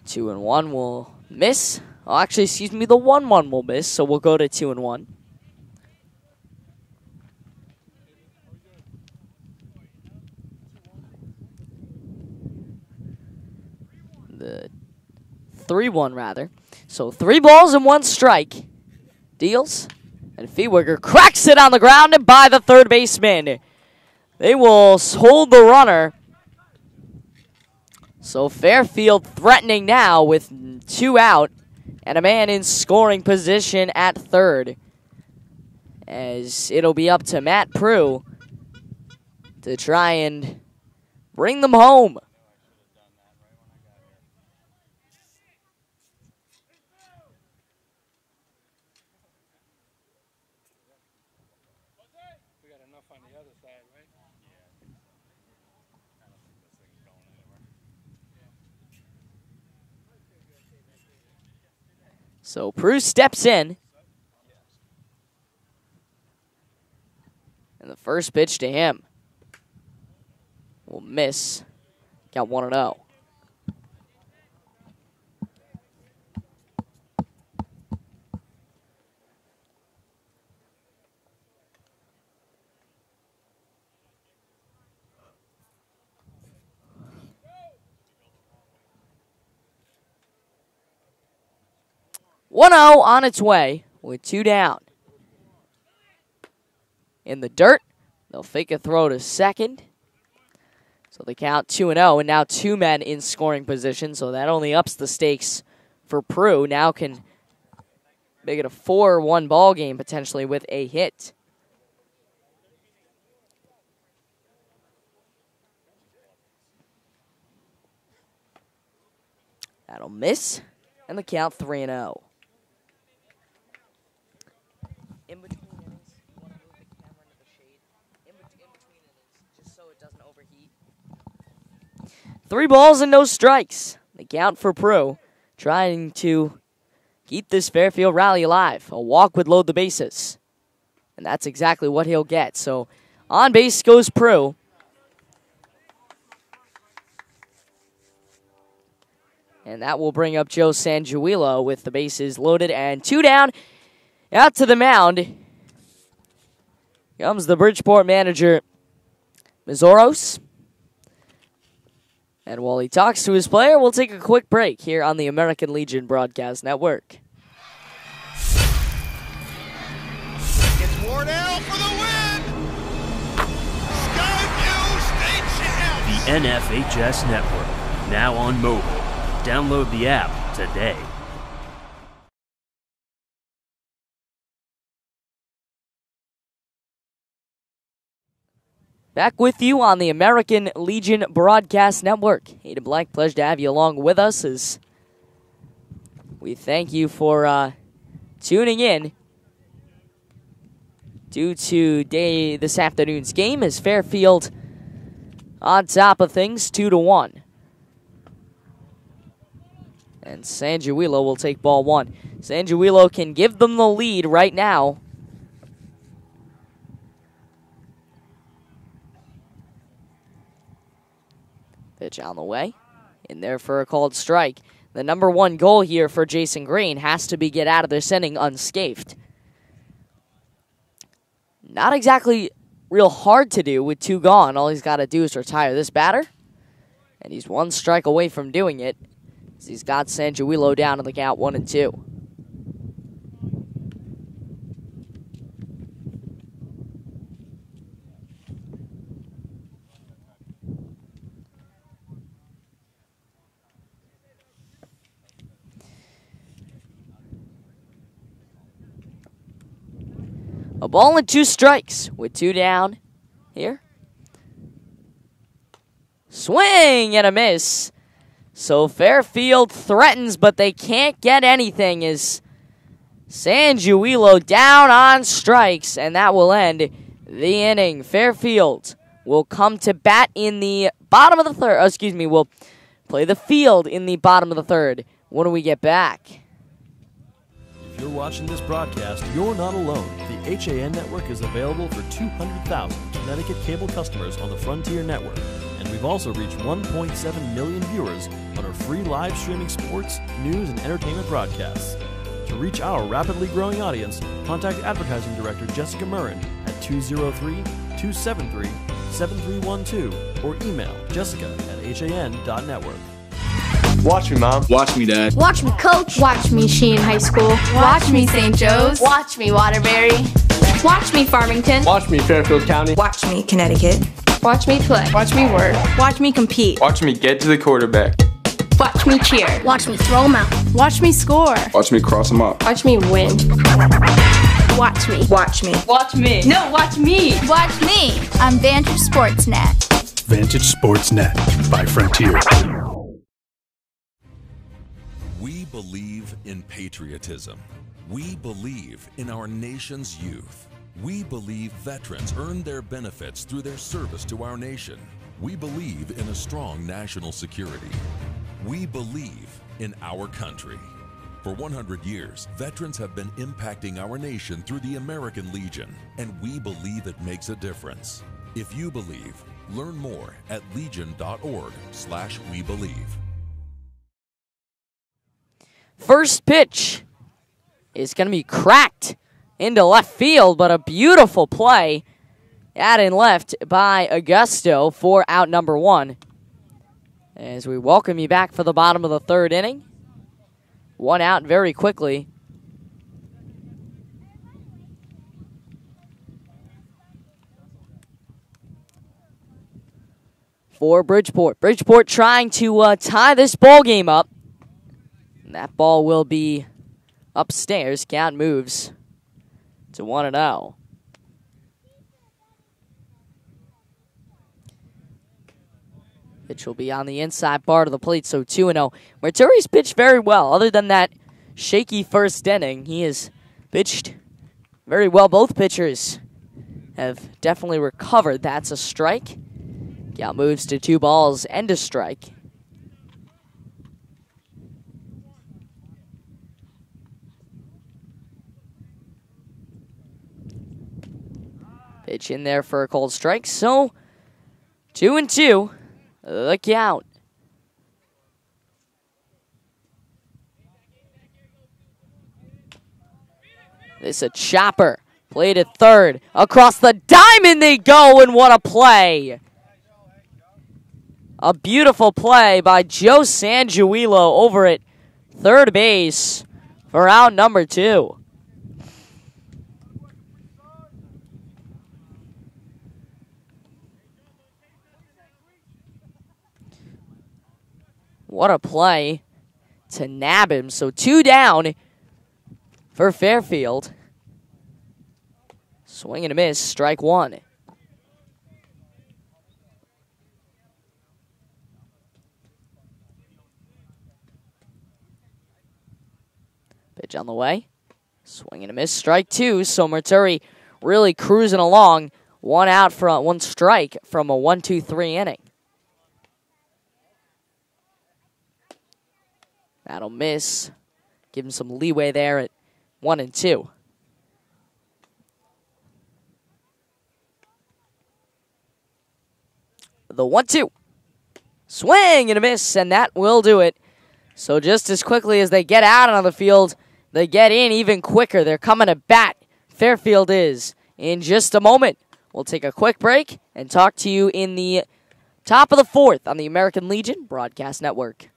Two and 1 will miss. Oh, actually, excuse me, the 1-1 will miss, so we'll go to 2-1. The 3-1 rather. So 3 balls and 1 strike. Deals. And Feewiger cracks it on the ground and by the third baseman. They will hold the runner. So Fairfield threatening now with 2 out and a man in scoring position at third. As it'll be up to Matt Prue to try and bring them home. So Prue steps in. And the first pitch to him will miss. Got 1-0. On its way with 2 down. In the dirt, They'll fake a throw to second. So they count 2-0, and now 2 men in scoring position, so that only ups the stakes for Prue. Now can make it a 4-1 ball game potentially with a hit. That'll miss, and the count 3-0. In between innings, you want to move the camera into the shade. In between innings, just so it doesn't overheat. 3 balls and no strikes. The count for Prue, trying to keep this Fairfield rally alive. A walk would load the bases. And that's exactly what he'll get. So on base goes Prue. And that will bring up Joe Sangiuilo with the bases loaded and 2 down. Out to the mound comes the Bridgeport manager, Mizoros. And while he talks to his player, we'll take a quick break here on the American Legion Broadcast Network. It's Wardell for the win! Skyview State Champs! The NFHS Network, now on mobile. Download the app today. Back with you on the American Legion Broadcast Network. Hayden Black, pleasure to have you along with us as we thank you for tuning in due to this afternoon's game as Fairfield on top of things 2-1. And Sangiuilo will take ball 1. Sangiuilo can give them the lead right now. Pitch on the way. In there for a called strike. The number 1 goal here for Jason Green has to be get out of this inning unscathed. Not exactly real hard to do with 2 gone. All he's got to do is retire this batter. And he's 1 strike away from doing it. He's got Sangiuilo down in the count 1-2. A ball and 2 strikes with 2 down here. Swing and a miss. So Fairfield threatens, but they can't get anything as Sangiuilo down on strikes, and that will end the inning. Fairfield will come to bat in the bottom of the third. Will play the field in the bottom of the third. When do we get back? If you're watching this broadcast, you're not alone. The HAN network is available for 200,000 Connecticut cable customers on the Frontier Network. And we've also reached 1.7 million viewers on our free live streaming sports, news, and entertainment broadcasts. To reach our rapidly growing audience, contact Advertising Director Jessica Murrin at 203-273-7312 or email jessica@han.network. Watch me, Mom. Watch me, Dad. Watch me, Coach. Watch me, Sheen High School. Watch me, St. Joe's. Watch me, Waterbury. Watch me, Farmington. Watch me, Fairfield County. Watch me, Connecticut. Watch me play. Watch me work. Watch me compete. Watch me get to the quarterback. Watch me cheer. Watch me throw 'em out. Watch me score. Watch me cross them up. Watch me win. Watch me. Watch me. Watch me. No, watch me. Watch me. I'm Vantage Sportsnet. Vantage Sportsnet by Frontier. We believe in patriotism. We believe in our nation's youth. We believe veterans earn their benefits through their service to our nation. We believe in a strong national security. We believe in our country. For 100 years, veterans have been impacting our nation through the American Legion, and we believe it makes a difference. If you believe, learn more at legion.org/webelieve. First pitch is going to be cracked into left field, but a beautiful play out and left by Augusto for out number 1. As we welcome you back for the bottom of the third inning. 1 out very quickly. for Bridgeport. Bridgeport trying to tie this ball game up. And that ball will be upstairs. Count moves to 1-0. Pitch will be on the inside part of the plate, so 2-0. Marturi's pitched very well. Other than that shaky first inning, he has pitched very well. Both pitchers have definitely recovered. That's a strike. Count moves to 2 balls and a strike. Pitch in there for a cold strike. So 2-2. The count. This a chopper. Played at third. Across the diamond they go, and what a play. A beautiful play by Joe Sangiulo over at third base for out number 2. What a play to nab him. So 2 down for Fairfield. Swing and a miss, strike 1. Pitch on the way. Swing and a miss, strike 2. So Marturi really cruising along. 1 out for 1 strike from a 1-2-3 inning. That'll miss. Give him some leeway there at 1-2. The 1-2. Swing and a miss, and that will do it. So just as quickly as they get out on the field, they get in even quicker. They're coming to bat. Fairfield is in just a moment. We'll take a quick break and talk to you in the top of the 4th on the American Legion Broadcast Network.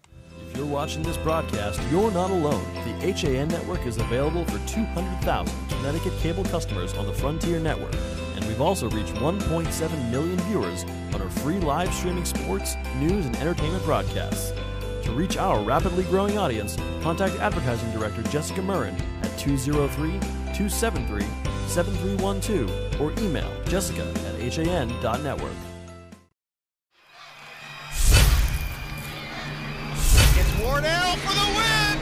If you're watching this broadcast, you're not alone. The HAN network is available for 200,000 Connecticut cable customers on the Frontier Network. And we've also reached 1.7 million viewers on our free live streaming sports, news, and entertainment broadcasts. To reach our rapidly growing audience, contact Advertising Director Jessica Murrin at 203-273-7312 or email jessica@han.network. Wardell for the win!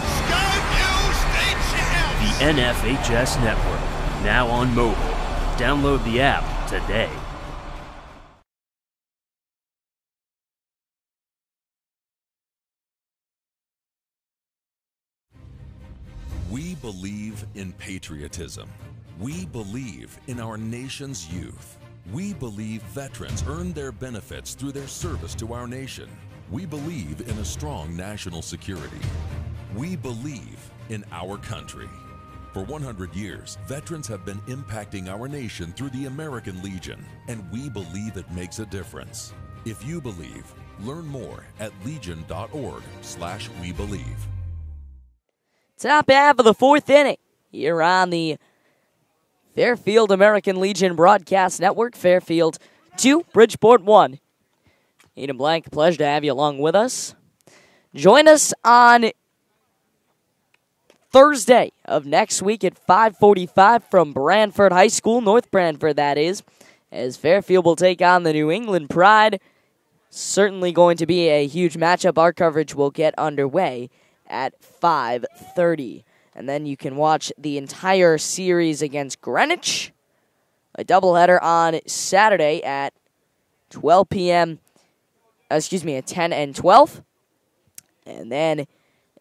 Skyview State Champs! The NFHS Network, now on mobile. Download the app today. We believe in patriotism. We believe in our nation's youth. We believe veterans earn their benefits through their service to our nation. We believe in a strong national security. We believe in our country. For 100 years, veterans have been impacting our nation through the American Legion, and we believe it makes a difference. If you believe, learn more at legion.org/webelieve. Top half of the 4th inning here on the Fairfield American Legion Broadcast Network. Fairfield 2, Bridgeport 1. Eden Blank, pleasure to have you along with us. Join us on Thursday of next week at 5:45 from Branford High School, North Branford that is, as Fairfield will take on the New England Pride. Certainly going to be a huge matchup. Our coverage will get underway at 5:30. And then you can watch the entire series against Greenwich. A doubleheader on Saturday at 12 p.m. At 10 and 12. And then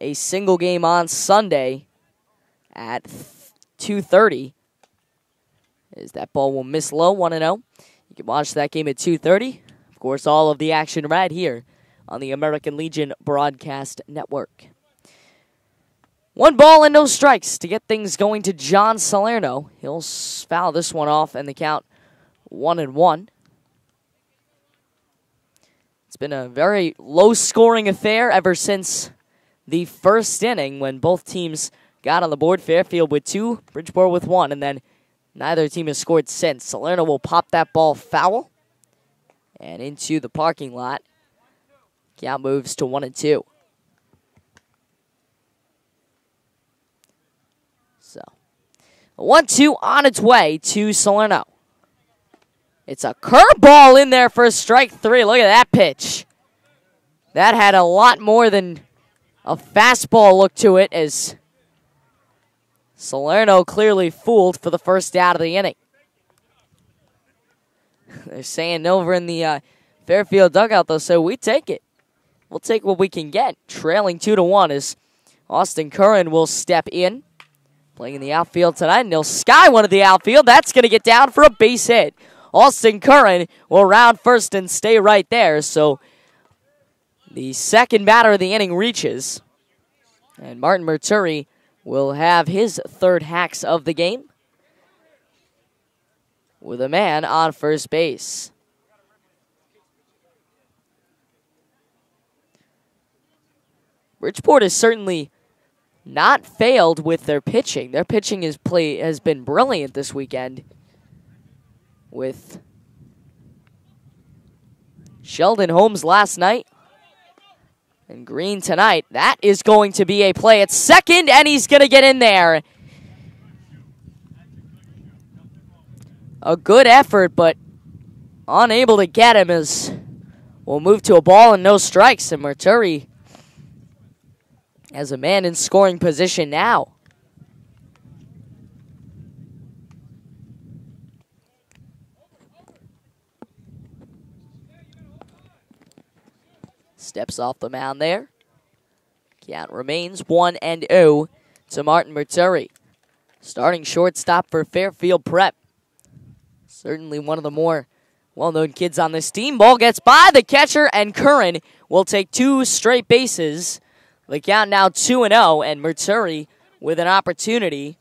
a single game on Sunday at 2:30. As that ball will miss low, 1-0. You can watch that game at 2:30. Of course, all of the action right here on the American Legion Broadcast Network. 1 ball and no strikes to get things going to John Salerno. He'll foul this one off and the count 1-1. It's been a very low-scoring affair ever since the first inning when both teams got on the board. Fairfield with 2, Bridgeport with 1, and then neither team has scored since. Salerno will pop that ball foul, and into the parking lot. Count moves to 1-2. So, a 1-2 on its way to Salerno. It's a curveball in there for strike 3. Look at that pitch. That had a lot more than a fastball look to it, as Salerno clearly fooled for the first out of the inning. They're saying over in the Fairfield dugout, though, so we take it. We'll take what we can get. Trailing 2-1 as Austin Curran will step in. Playing in the outfield tonight, and he'll sky one of the outfield. That's going to get down for a base hit. Austin Curran will round first and stay right there. So the second batter of the inning reaches. And Martin Merturi will have his third hacks of the game with a man on first base. Bridgeport has certainly not failed with their pitching. Their pitching has been brilliant this weekend, with Sheldon Holmes last night and Green tonight. That is going to be a play at second, and he's going to get in there. A good effort, but unable to get him, as we'll move to a ball and no strikes, and Merturi has a man in scoring position now. Steps off the mound there. Count remains 1-0 to Martin Merturi. Starting shortstop for Fairfield Prep. Certainly one of the more well-known kids on this team. Ball gets by the catcher, and Curran will take 2 straight bases. The count now 2-0, and Merturi with an opportunity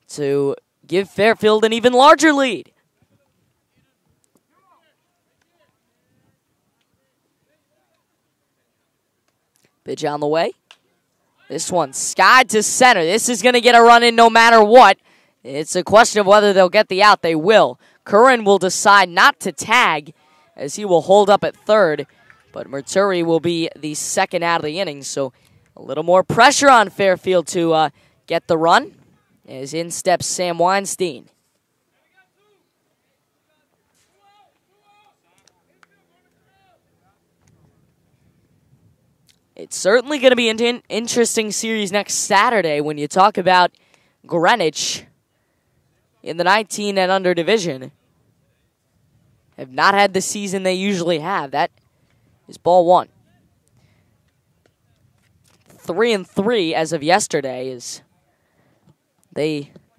to give Fairfield an even larger lead. Pitch on the way. This one skied to center. This is going to get a run in no matter what. It's a question of whether they'll get the out. They will. Curran will decide not to tag, as he will hold up at third. But Merturi will be the second out of the inning, so a little more pressure on Fairfield to get the run, as in steps Sam Weinstein. It's certainly going to be an interesting series next Saturday when you talk about Greenwich in the 19 and under division. Have not had the season they usually have. That is ball one. 3-3 as of yesterday, as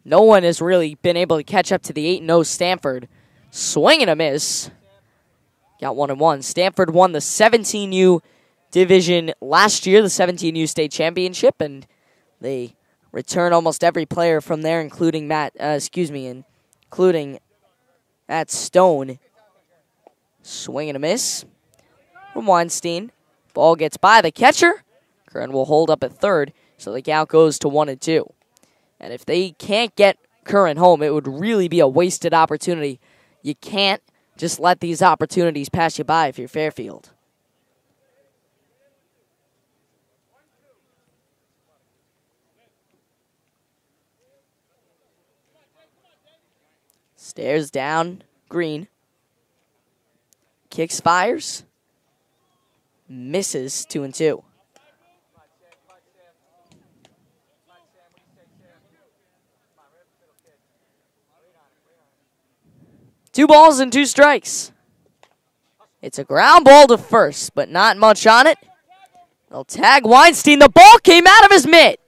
no one has really been able to catch up to the 8-0 Stanford. Swing and a miss. Got 1-1. Stanford won the 17U division last year, the 17U state championship, and they return almost every player from there, including Matt Stone. Swing and a miss from Weinstein. Ball gets by the catcher. Curran will hold up at third, so the count goes to 1-2. And if they can't get Curran home, it would really be a wasted opportunity. You can't just let these opportunities pass you by if you're Fairfield. Stares down Green. Kicks, fires. Misses 2-2. Two balls and 2 strikes. It's a ground ball to first, but not much on it. They'll tag Weinstein. The ball came out of his mitt.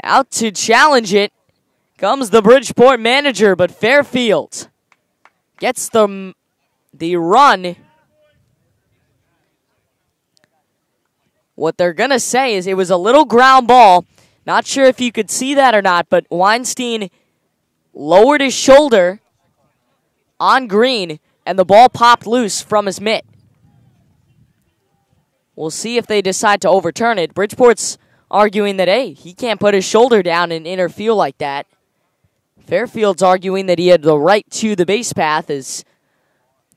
Out to challenge it comes the Bridgeport manager, but Fairfield gets the run. What they're going to say is it was a little ground ball. Not sure if you could see that or not, but Weinstein lowered his shoulder on Green, and the ball popped loose from his mitt. We'll see if they decide to overturn it. Bridgeport's arguing that, hey, he can't put his shoulder down and interfere like that. Fairfield's arguing that he had the right to the base path as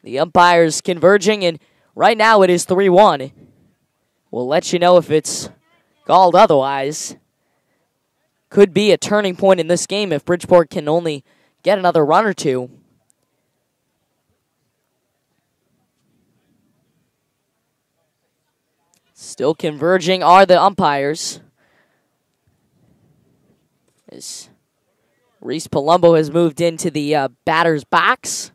the umpires converging, and right now it is 3-1. We'll let you know if it's called otherwise. Could be a turning point in this game if Bridgeport can only get another run or two. Still converging are the umpires. As Reese Palumbo has moved into the batter's box.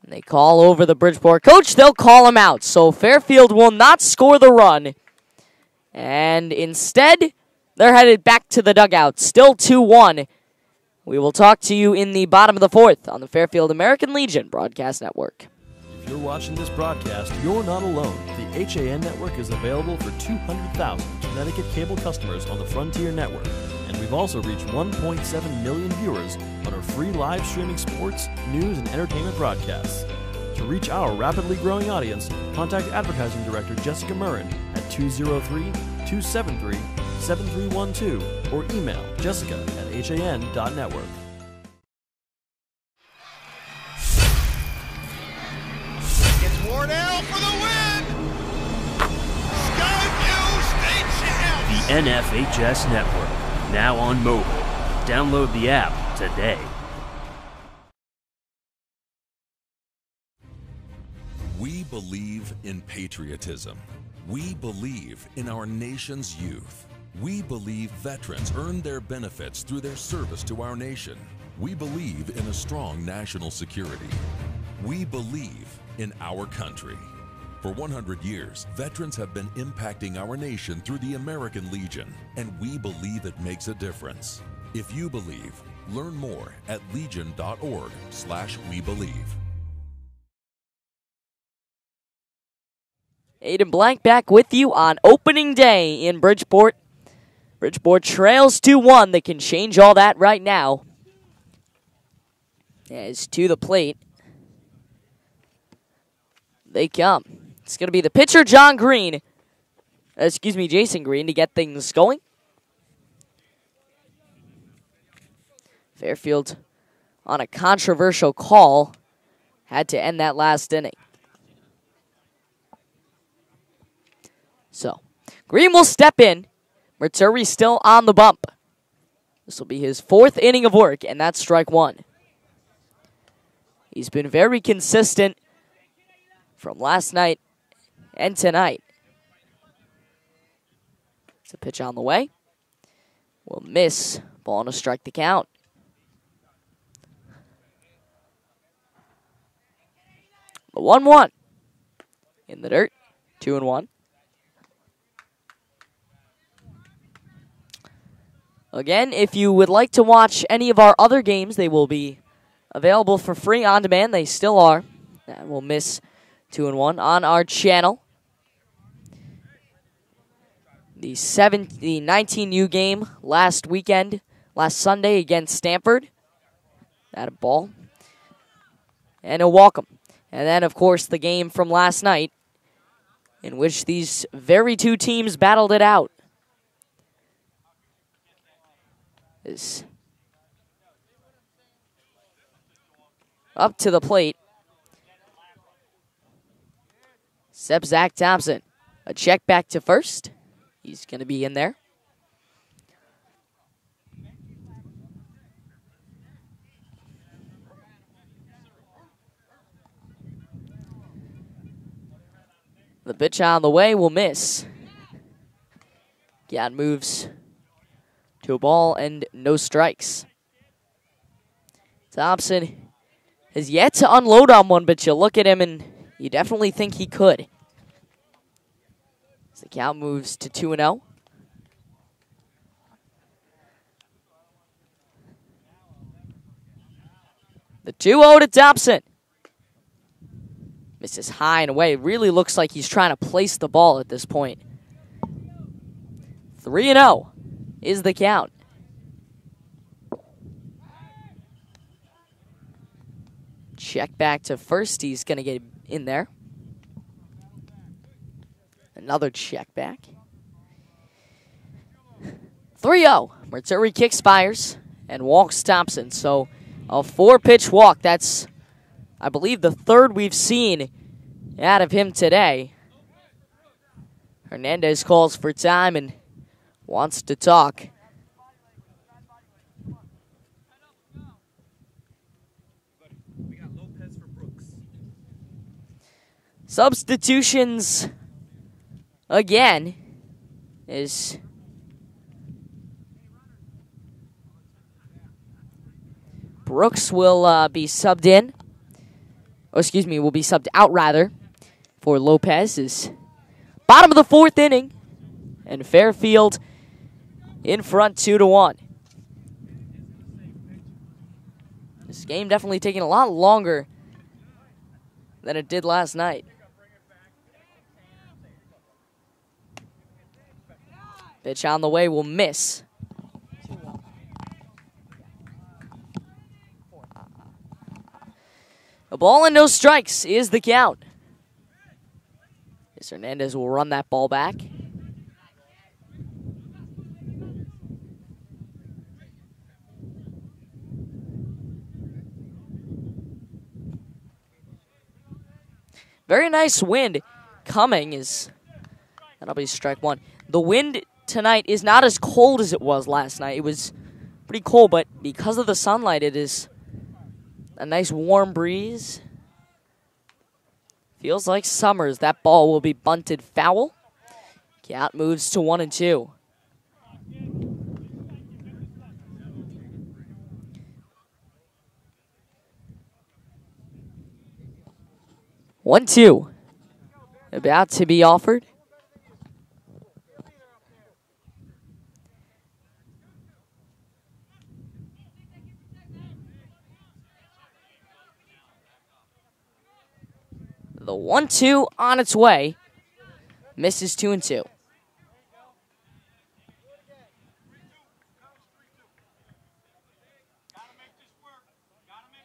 And they call over the Bridgeport coach. They'll call him out. So Fairfield will not score the run. And instead, they're headed back to the dugout. Still 2-1. We will talk to you in the bottom of the fourth on the Fairfield American Legion Broadcast Network. If you're watching this broadcast, you're not alone. The HAN network is available for 200,000 Connecticut cable customers on the Frontier Network. And we've also reached 1.7 million viewers on our free live streaming sports, news, and entertainment broadcasts. To reach our rapidly growing audience, contact Advertising Director Jessica Murrin at 203-273-7312 or email jessica@han.network. Wardell for the win! Skyview State Champs! The NFHS Network, now on mobile. Download the app today. We believe in patriotism. We believe in our nation's youth. We believe veterans earn their benefits through their service to our nation. We believe in a strong national security. We believe in our country. For 100 years, veterans have been impacting our nation through the American Legion, and we believe it makes a difference. If you believe, learn more at legion.org/webelieve. Aiden Blank back with you on opening day in Bridgeport. Bridgeport trails 2-1. They can change all that right now. As to the plate they come. It's going to be the pitcher, Jason Green, to get things going. Fairfield on a controversial call had to end that last inning. So, Green will step in. Murturi still on the bump. This will be his fourth inning of work, and that's strike one. He's been very consistent from last night and tonight. It's a pitch on the way. Will miss. Ball and a strike to count. The 1-1 in the dirt. 2-1. Again, if you would like to watch any of our other games, they will be available for free on demand. They still are. And we'll miss 2-1 on our channel. The 19U game last Sunday against Stanford. That a ball. And a welcome. And then, of course, the game from last night in which these very two teams battled it out. Is up to the plate. Steps Zach Thompson. A check back to first. He's going to be in there. The pitch on the way will miss. Gad moves to a ball and no strikes. Thompson has yet to unload on one, but you look at him and you definitely think he could. As the count moves to 2-0. The 2-0 to Thompson. Misses high and away. Really looks like he's trying to place the ball at this point. 3-0 is the count. Check back to first. He's going to get in there. Another check back. 3-0. Merturi kicks, fires, and walks Thompson. So a 4-pitch walk. That's, I believe, the third we've seen out of him today. Hernandez calls for time and wants to talk. Substitutions again is Brooks will be subbed in. Oh, excuse me, will be subbed out rather for Lopez. Is bottom of the 4th inning, and Fairfield in front 2-1. This game definitely taking a lot longer than it did last night. Pitch on the way will miss. A ball and no strikes is the count. Yes, Hernandez will run that ball back. Very nice wind coming is, that'll be strike one. The wind tonight is not as cold as it was last night. It was pretty cold, but because of the sunlight, it is a nice warm breeze. Feels like summers. That ball will be bunted foul. Count moves to 1-2. One, two. About to be offered. The 1-2 on its way. Misses 2-2.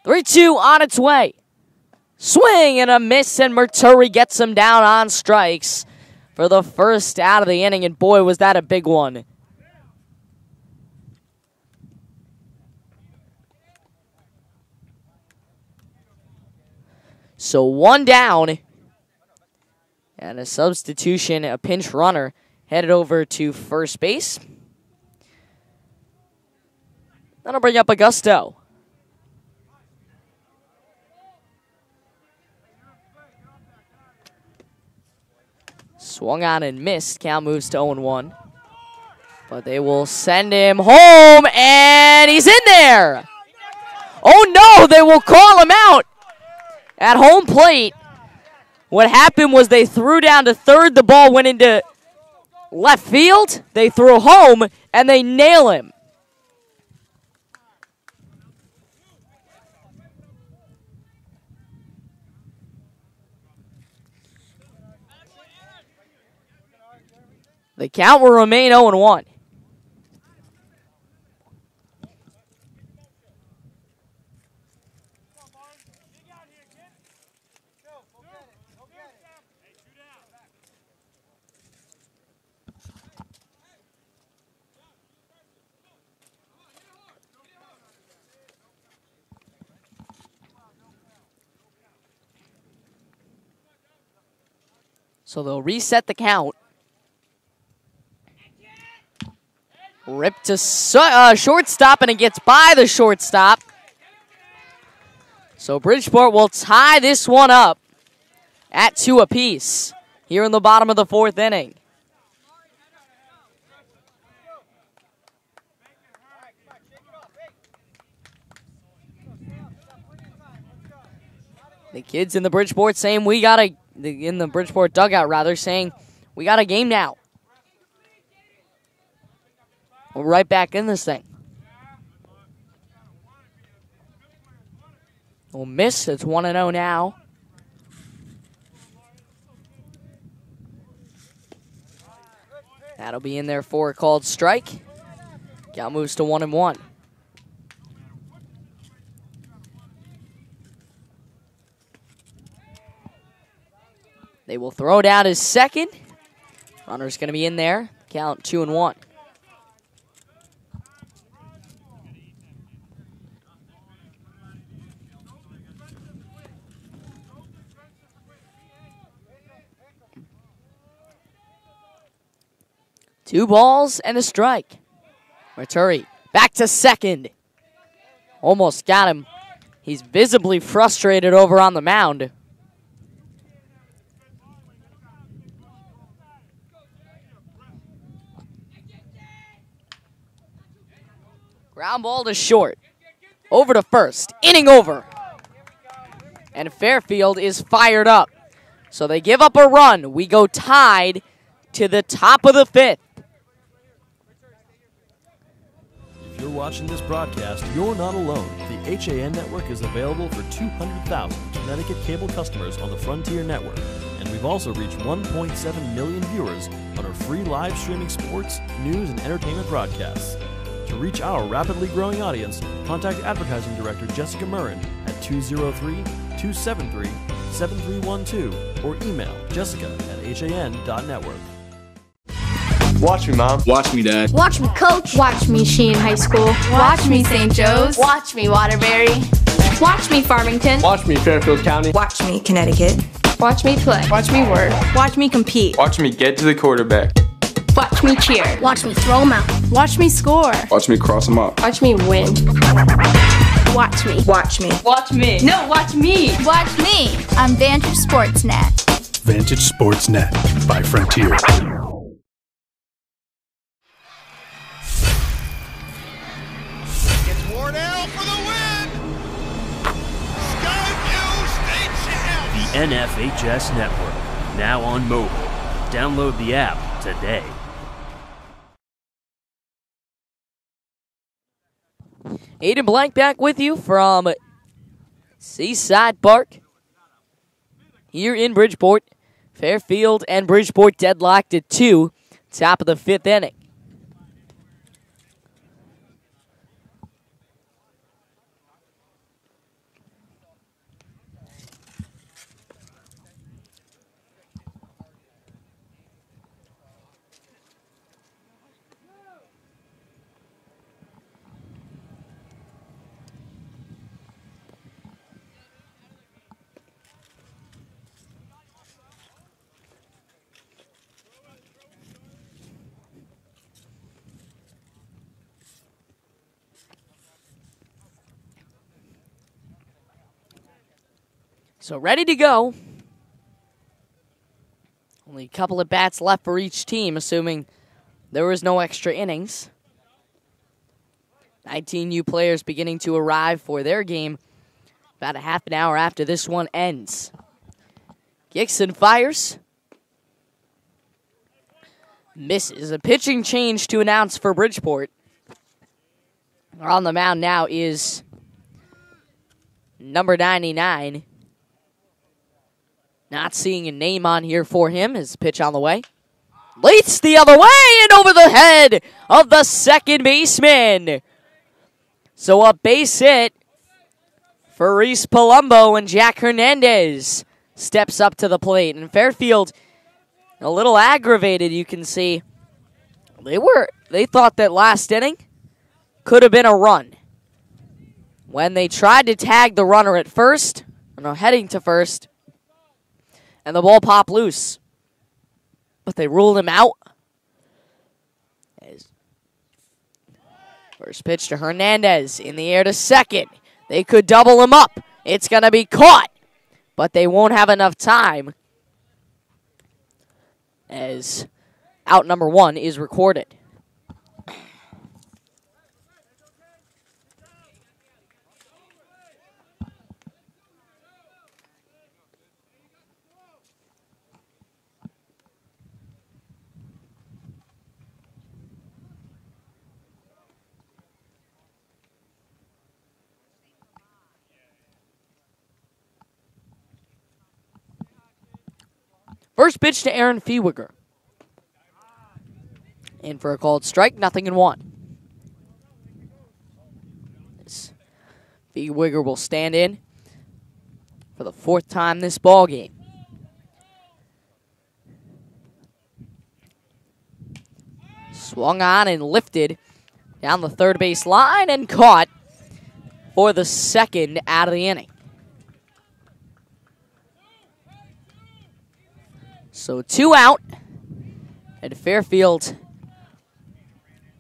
3-2 on its way. Swing and a miss, and Merturi gets him down on strikes for the first out of the inning, and boy, was that a big one. So one down, and a substitution, a pinch runner, headed over to first base. That'll bring up Augusto. Swung on and missed. Count moves to 0-1. But they will send him home, and he's in there. Oh, no, they will call him out at home plate. What happened was they threw down to third. The ball went into left field. They threw home, and they nail him. The count will remain 0-1. So they'll reset the count. Ripped to shortstop, and it gets by the shortstop. So Bridgeport will tie this one up at 2 apiece here in the bottom of the 4th inning. The kids in the Bridgeport saying in the Bridgeport dugout rather, saying we got a game now. We're right back in this thing. We'll miss. It's 1-0 now. That'll be in there for a called strike. Count moves to 1-1. They will throw down his second. Runner's going to be in there. Count 2-1. Two balls and a strike. Maturi back to second. Almost got him. He's visibly frustrated over on the mound. Ground ball to short. Over to first. Inning over. And Fairfield is fired up. So they give up a run. We go tied to the top of the fifth. If you're watching this broadcast, you're not alone. The HAN network is available for 200,000 Connecticut cable customers on the Frontier network. And we've also reached 1.7 million viewers on our free live streaming sports, news, and entertainment broadcasts. To reach our rapidly growing audience, contact Advertising Director Jessica Murrin at 203-273-7312 or email jessica@han.network. Watch me, Mom. Watch me, Dad. Watch me, Coach. Watch me, Sheen High School. Watch me, St. Joe's. Watch me, Waterbury. Watch me, Farmington. Watch me, Fairfield County. Watch me, Connecticut. Watch me play. Watch me work. Watch me compete. Watch me get to the quarterback. Watch me cheer. Watch me throw 'em out. Watch me score. Watch me cross them up. Watch me win. Watch me. Watch me. Watch me. No, watch me. Watch me. I'm Vantage Sportsnet. Vantage Sportsnet by Frontier. Gets Wardell for the win. Skyview State champs. The NFHS Network, now on mobile. Download the app today. Aiden Blank back with you from Seaside Park here in Bridgeport. Fairfield and Bridgeport deadlocked at 2, top of the 5th inning. So ready to go. Only a couple of bats left for each team, assuming there was no extra innings. 19 new players beginning to arrive for their game about a half an hour after this one ends. Gixon fires. Misses. A pitching change to announce for Bridgeport. On the mound now is number 99. Not seeing a name on here for him. His pitch on the way. Leads the other way and over the head of the second baseman. So a base hit for Reese Palumbo, and Jack Hernandez steps up to the plate. And Fairfield, a little aggravated, you can see. They thought that last inning could have been a run. When they tried to tag the runner at first, heading to first, and the ball popped loose. But they ruled him out. First pitch to Hernandez, in the air to second. They could double him up. It's going to be caught, but they won't have enough time, as out number 1 is recorded. First pitch to Aaron Feewiger. In for a called strike, 0-1. Feewiger will stand in for the 4th time this ball game. Swung on and lifted down the third base line and caught for the second out of the inning. So 2 out, and Fairfield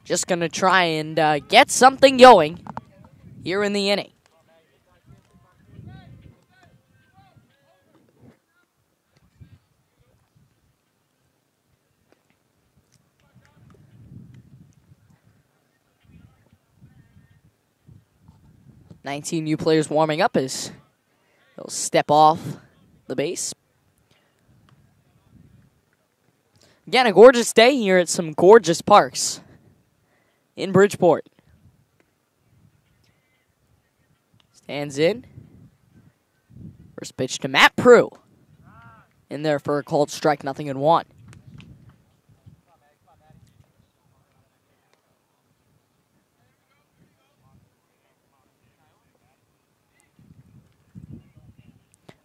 just going to try and get something going here in the inning. Nineteen new players warming up as they'll step off the base. Again, a gorgeous day here at some gorgeous parks in Bridgeport. Stands in. First pitch to Matt Prue. In there for a called strike, 0-1.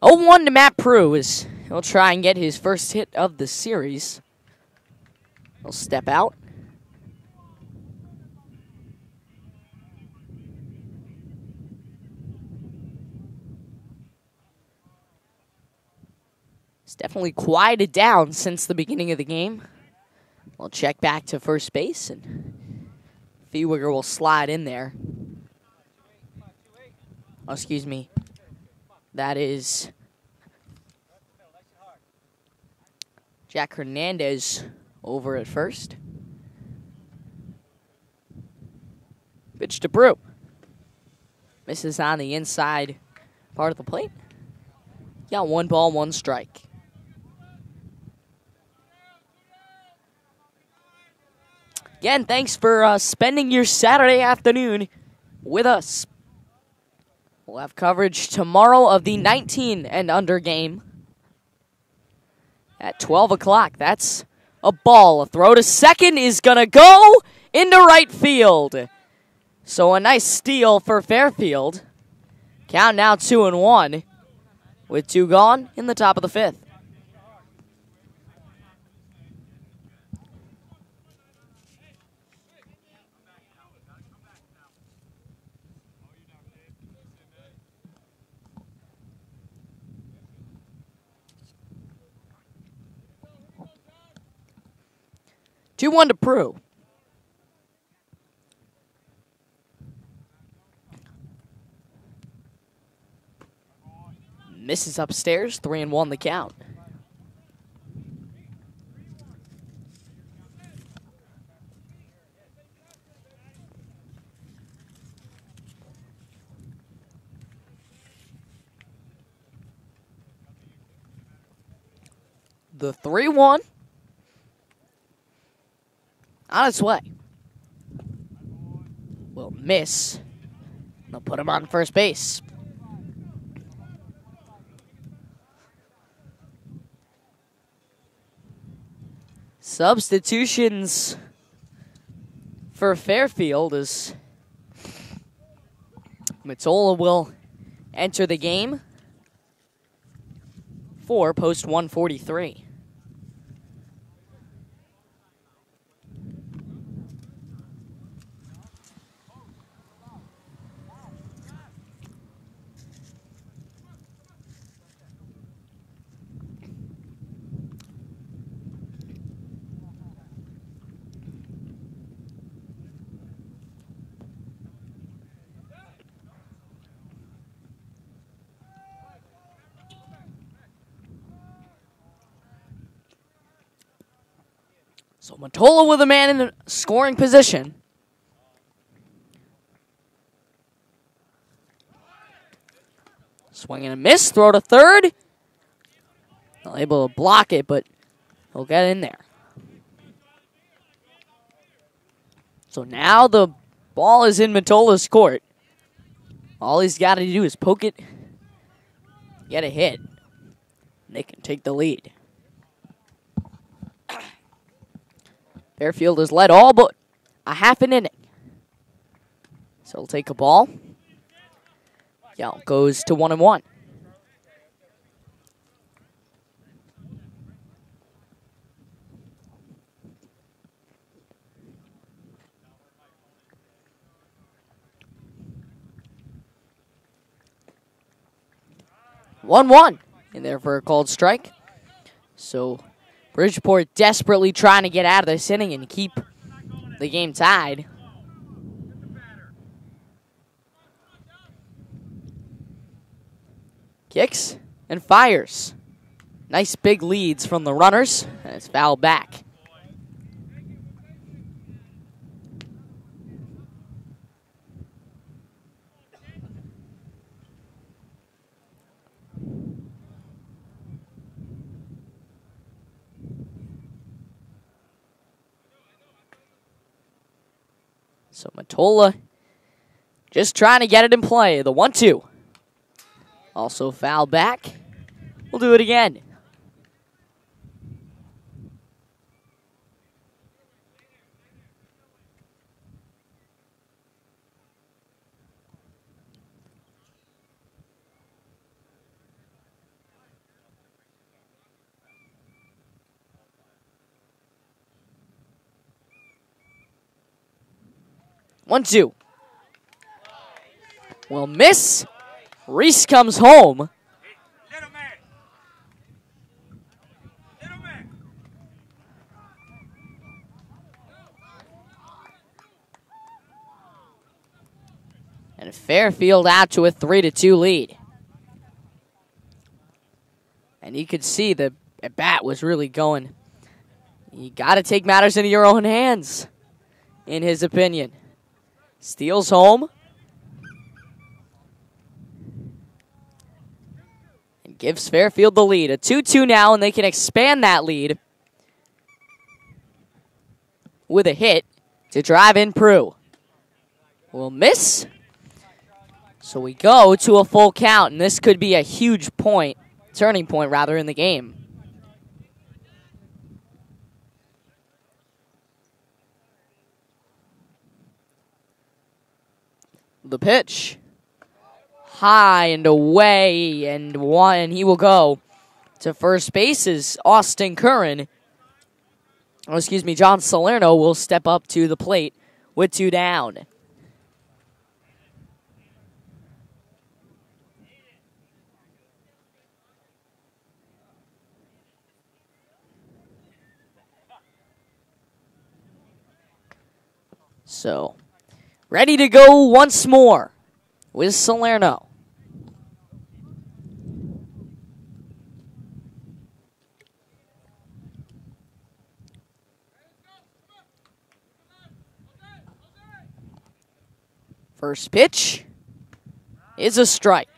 Oh, 1 to Matt Prue as he'll try and get his first hit of the series. He'll step out. It's definitely quieted down since the beginning of the game. We'll check back to first base, and Fiewiger will slide in there. Oh, excuse me. That is Jack Hernandez over at first. Pitch to Brew. Misses on the inside part of the plate. Got 1 ball, 1 strike. Again, thanks for spending your Saturday afternoon with us. We'll have coverage tomorrow of the 19 and under game at 12 o'clock. That's a ball. A throw to second is going to go into right field. So a nice steal for Fairfield. Count now 2-1 with 2 gone in the top of the 5th. Two 1 to Prue. Misses upstairs, 3-1 the count. The 3-1 on its way. Will miss. They'll put him on first base. Substitutions for Fairfield as Matola will enter the game for post 143. So Matola with a man in the scoring position. Swing and a miss. Throw to third. Not able to block it, but he'll get in there. So now the ball is in Matola's court. All he's got to do is poke it, get a hit. They can take the lead. Fairfield has led all but a half an inning. So he'll take a ball. Yeah, goes to 1-1. 1-1 in there for a called strike. So Bridgeport desperately trying to get out of this inning and keep the game tied. Kicks and fires. Nice big leads from the runners, and it's fouled back. So Matola just trying to get it in play. The 1-2. Also foul back. We'll do it again. One, two. Will miss. Reese comes home. And Fairfield out to a 3-2 lead. And you could see the bat was really going. You got to take matters into your own hands, in his opinion. Steals home. And gives Fairfield the lead. A 2-2 now, and they can expand that lead with a hit to drive in Prue. Will miss. So we go to a full count, and this could be a huge turning point rather, in the game. The pitch. High and away, and one. He will go to first base as Austin Curran. John Salerno will step up to the plate with 2 down. So, ready to go once more with Salerno. First pitch is a strike.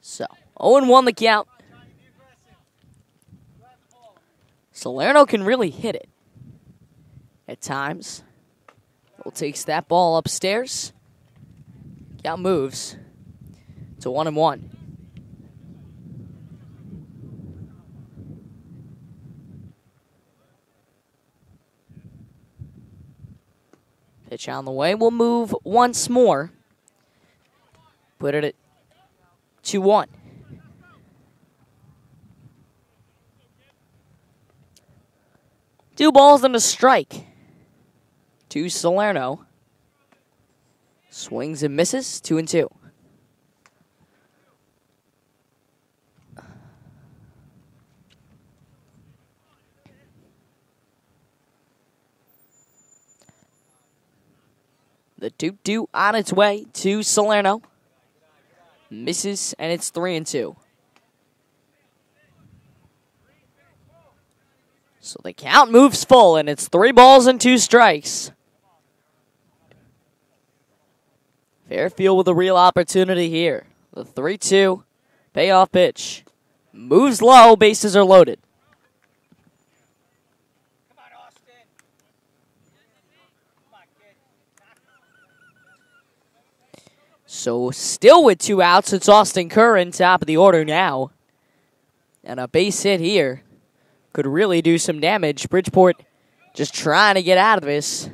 So, 0-1 the count. Salerno can really hit it at times. Will takes that ball upstairs. Count moves to 1-1. Pitch on the way. We'll move once more. Put it at 2-1. Two balls and a strike to Salerno. Swings and misses, 2-2. The 2-2 on its way to Salerno. Misses, and it's 3-2. So the count moves full, and it's 3 balls and 2 strikes. Fairfield with a real opportunity here. The 3-2 payoff pitch. Moves low, bases are loaded. So still with 2 outs, it's Austin Curran, top of the order now. And a base hit here could really do some damage. Bridgeport just trying to get out of this.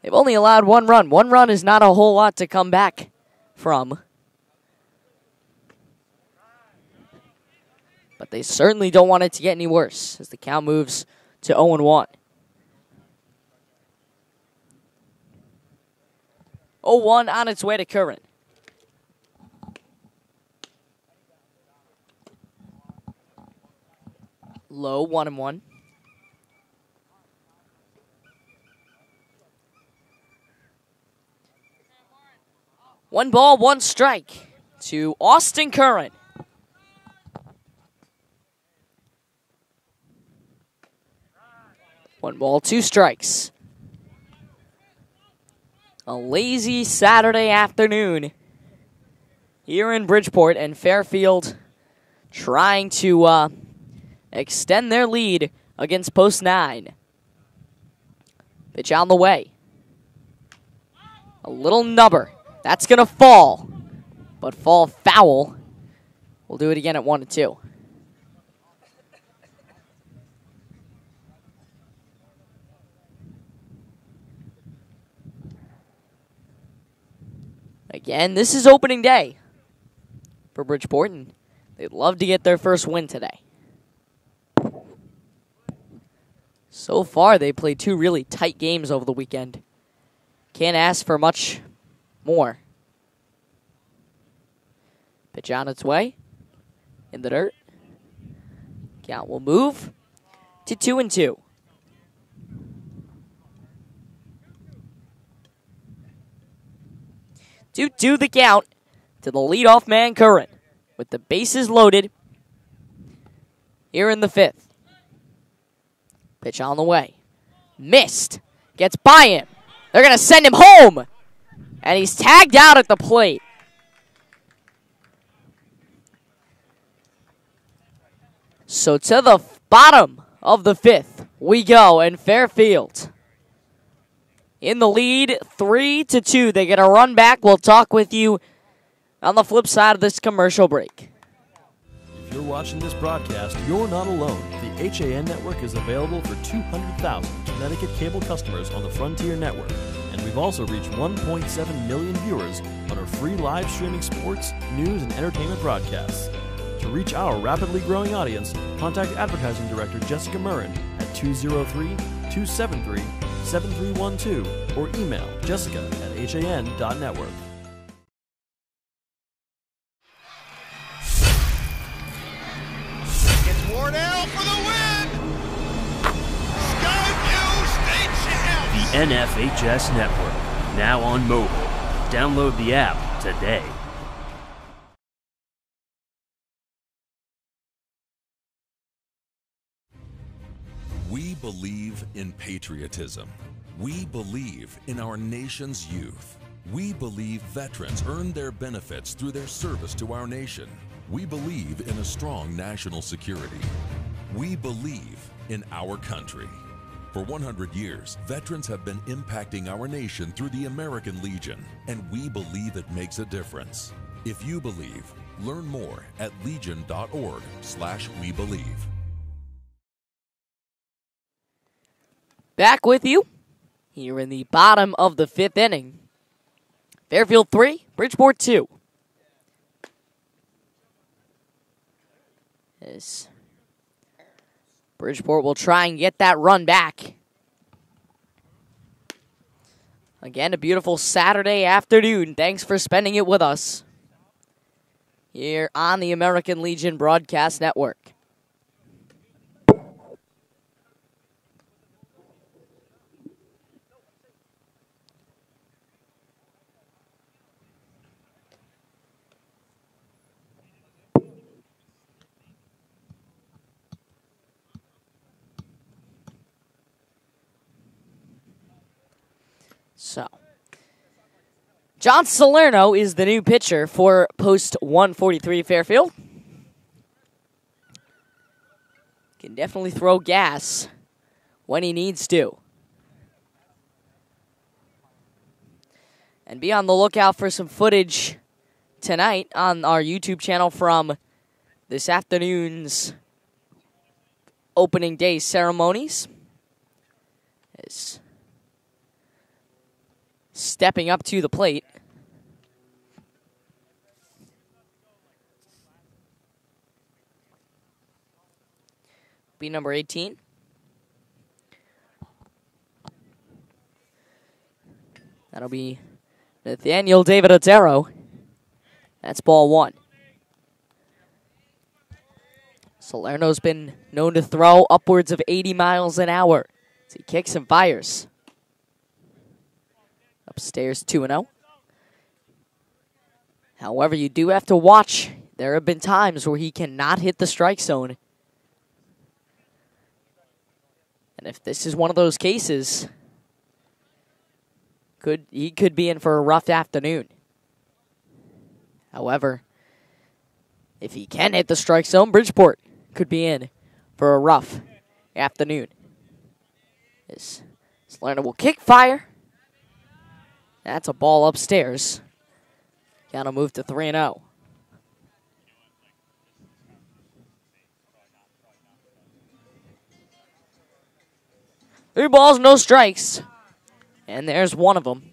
They've only allowed 1 run. 1 run is not a whole lot to come back from. But they certainly don't want it to get any worse as the count moves to 0-1. 0-1 on its way to Curran. Low, 1-1. One ball, one strike to Austin Curran. One ball, two strikes. A lazy Saturday afternoon here in Bridgeport, and Fairfield trying to extend their lead against Post 9. Pitch on the way. A little nubber. That's going to fall, but fall foul. We'll do it again at 1-2. Again, this is opening day for Bridgeport, and they'd love to get their first win today. So far, they played two really tight games over the weekend. Can't ask for much more. Pitch on its way. In the dirt. Count will move to 2-2. To the count to the leadoff man, Curran, with the bases loaded here in the fifth. Pitch on the way. Missed. Gets by him. They're going to send him home. And he's tagged out at the plate. So to the bottom of the fifth we go, and Fairfield in the lead, 3-2. They get a run back. We'll talk with you on the flip side of this commercial break. If you're watching this broadcast, you're not alone. The HAN network is available for 200,000 Connecticut cable customers on the Frontier network. And we've also reached 1.7 million viewers on our free live streaming sports, news, and entertainment broadcasts. To reach our rapidly growing audience, contact Advertising Director Jessica Murrin at 203-273-7312 or email jessica@han.network. It's Wardell for the win! Skyview State Champs! The NFHS Network, now on mobile. Download the app today. We believe in patriotism. We believe in our nation's youth. We believe veterans earn their benefits through their service to our nation. We believe in a strong national security. We believe in our country. For 100 years, veterans have been impacting our nation through the American Legion, and we believe it makes a difference. If you believe, learn more at legion.org/webelieve. Back with you here in the bottom of the fifth inning. Fairfield 3, Bridgeport 2. As Bridgeport will try and get that run back. Again, a beautiful Saturday afternoon. Thanks for spending it with us here on the American Legion Broadcast Network. So, John Salerno is the new pitcher for post 143 Fairfield. Can definitely throw gas when he needs to. And be on the lookout for some footage tonight on our YouTube channel from this afternoon's opening day ceremonies. As stepping up to the plate, be number 18. That'll be Nathaniel David Otero. That's ball one. Salerno's been known to throw upwards of 80 miles an hour. As he kicks and fires. Upstairs 2-0. However, you do have to watch. There have been times where he cannot hit the strike zone. And if this is one of those cases, he could be in for a rough afternoon. However, if he can hit the strike zone, Bridgeport could be in for a rough afternoon. As Salerno will kick, fire. That's a ball upstairs. Gotta move to 3-0. Three balls, no strikes. And there's one of them.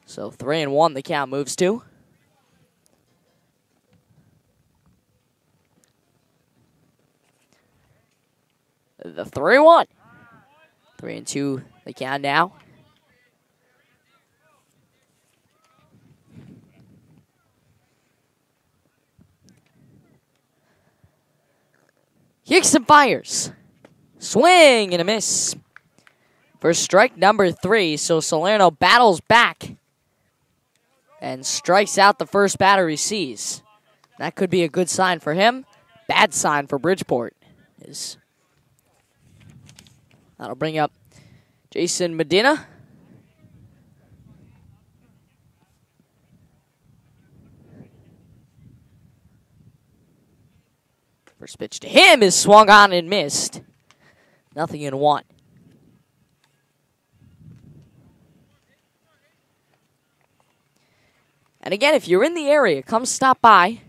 So 3-1 the count moves to. The 3-1. 3-2 the count now. Kicks and fires. Swing and a miss. For strike number 3, so Salerno battles back and strikes out the first batter he sees. That could be a good sign for him. Bad sign for Bridgeport. That'll bring up Jason Medina. First pitch to him is swung on and missed. 0-1. And again, if you're in the area, come stop by.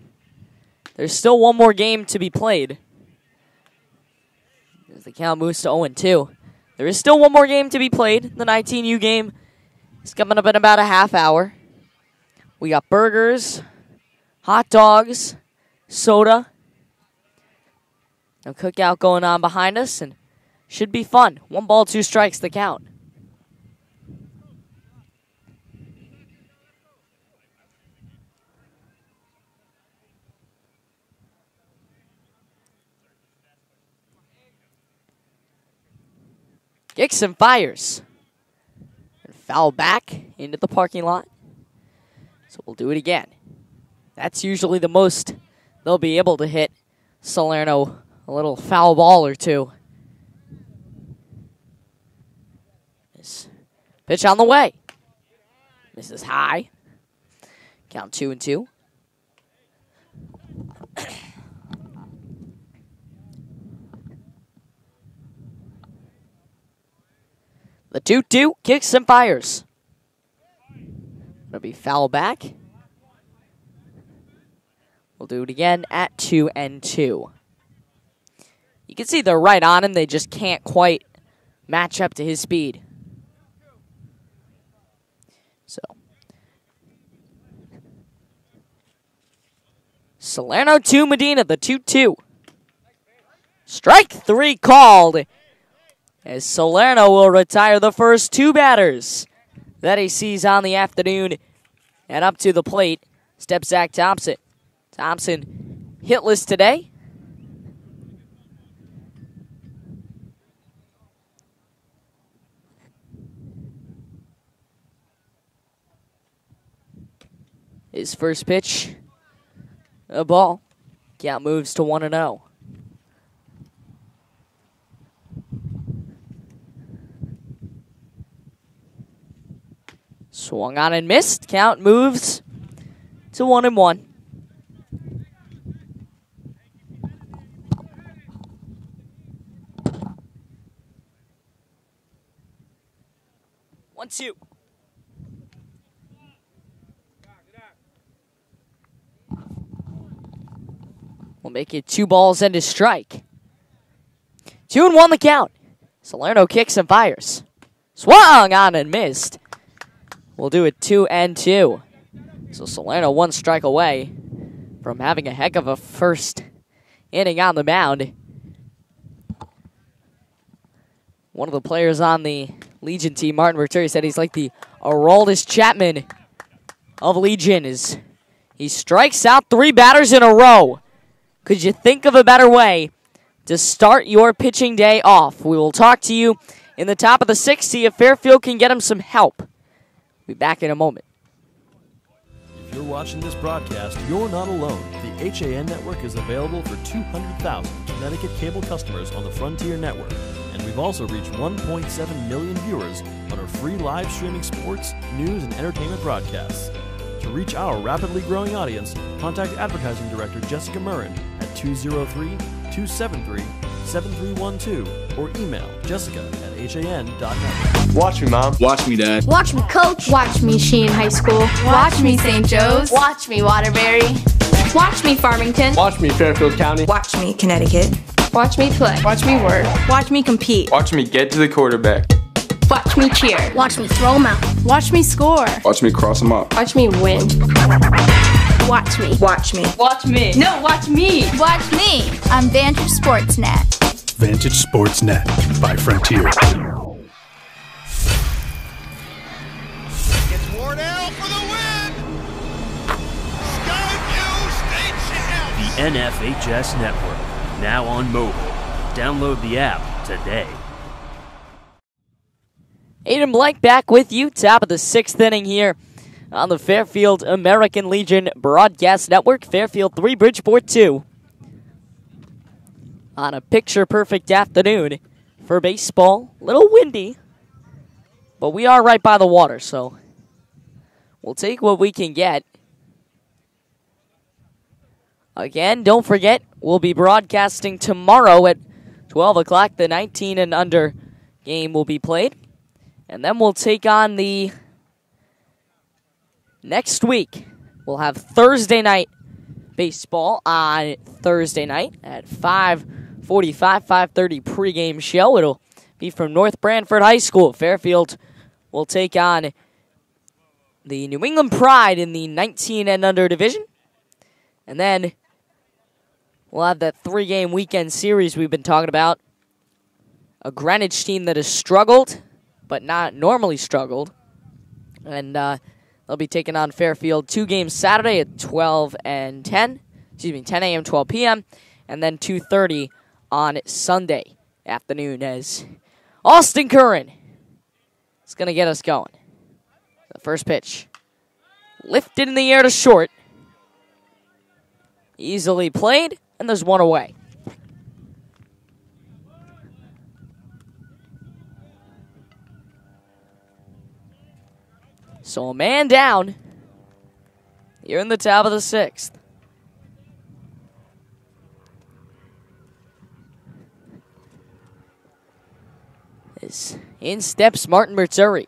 There's still one more game to be played. As the count moves to 0-2. There is still one more game to be played. The 19U game is coming up in about a half hour. We got burgers, hot dogs, soda. A cookout going on behind us, and should be fun. 1 ball, 2 strikes, the count. Kicks and fires. And foul back into the parking lot. So we'll do it again. That's usually the most they'll be able to hit Salerno. A little foul ball or two. This pitch on the way. Misses high. Count 2-2. The 2-2 kicks and fires. It'll be foul back. We'll do it again at 2-2. You can see they're right on him. They just can't quite match up to his speed. So, Salerno 2, Medina, the 2-2. Strike 3 called. As Salerno will retire the first 2 batters that he sees on the afternoon. And up to the plate steps Zach Thompson. Thompson hitless today. His first pitch, a ball. Count moves to 1-0. Swung on and missed. Count moves to 1-1. One, two. We'll make it 2 balls and a strike. 2-1 the count. Salerno kicks and fires. Swung on and missed. We'll do it 2-2. So Salerno 1 strike away from having a heck of a first inning on the mound. One of the players on the Legion team, Martin Verturi, said he's like the Aroldis Chapman of Legion. He strikes out 3 batters in a row. Could you think of a better way to start your pitching day off? We will talk to you in the top of the sixth, see if Fairfield can get him some help. Be back in a moment. If you're watching this broadcast, you're not alone. The HAN network is available for 200,000 Connecticut cable customers on the Frontier network. And we've also reached 1.7 million viewers on our free live streaming sports, news, and entertainment broadcasts. To reach our rapidly growing audience, contact Advertising Director Jessica Murrin at 203-273-7312 or email jessica@han.net. Watch me, Mom. Watch me, Dad. Watch me, Coach. Watch me, Sheehan High School. Watch me, St. Joe's. Watch me, Waterbury. Watch me, Farmington. Watch me, Fairfield County. Watch me, Connecticut. Watch me play. Watch me work. Watch me compete. Watch me get to the quarterback. Watch me cheer. Watch me throw 'em out. Watch me score. Watch me cross them up. Watch me win. Watch me. Watch me. Watch me. No, watch me. Watch me. I'm Vantage Sportsnet. Vantage Sportsnet by Frontier. It's Wardell for the win. Skyview State champs. The NFHS Network, now on mobile. Download the app today. Aiden Blank back with you, top of the sixth inning here on the Fairfield American Legion Broadcast Network. Fairfield 3, Bridgeport 2. On a picture-perfect afternoon for baseball. A little windy, but we are right by the water, so we'll take what we can get. Again, don't forget, we'll be broadcasting tomorrow at 12 o'clock. The 19 and under game will be played. And then we'll take on the next week. We'll have Thursday night baseball on Thursday night at 5:45, 5:30 pregame show. It'll be from North Branford High School. Fairfield will take on the New England Pride in the 19 and under division. And then we'll have that 3-game weekend series we've been talking about. A Greenwich team that has struggled, but not normally struggled. And they'll be taking on Fairfield 2 games Saturday at 12 and 10. 10 a.m., 12 p.m. And then 2:30 on Sunday afternoon as Austin Curran is going to get us going. The first pitch lifted in the air to short. Easily played, and there's one away. So a man down here in the top of the sixth. As in steps Martin Berturi.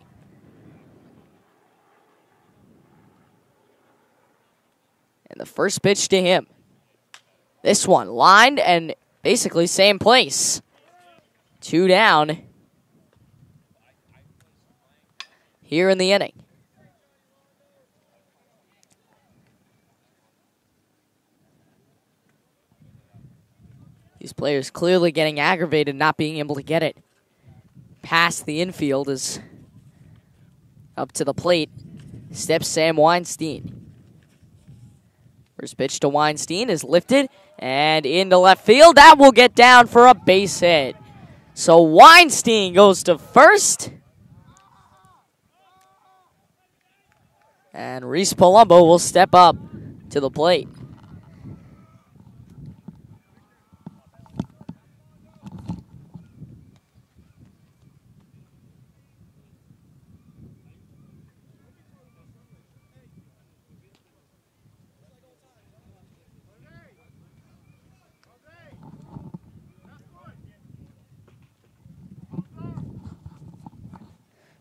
And the first pitch to him. This one lined and basically same place. 2 down here in the inning. These players clearly getting aggravated not being able to get it past the infield. Is up to the plate. Steps Sam Weinstein. First pitch to Weinstein is lifted and into left field. That will get down for a base hit. So Weinstein goes to first. And Reese Palumbo will step up to the plate.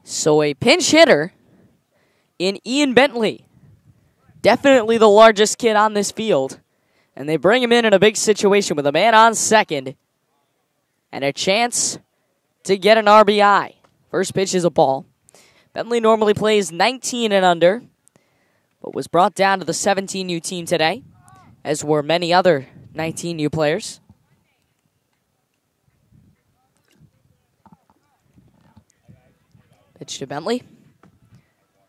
So a pinch hitter in Ian Bentley. Definitely the largest kid on this field. And they bring him in a big situation with a man on second. And a chance to get an RBI. First pitch is a ball. Bentley normally plays 19 and under, but was brought down to the 17U team today, as were many other 19U players. Pitch to Bentley.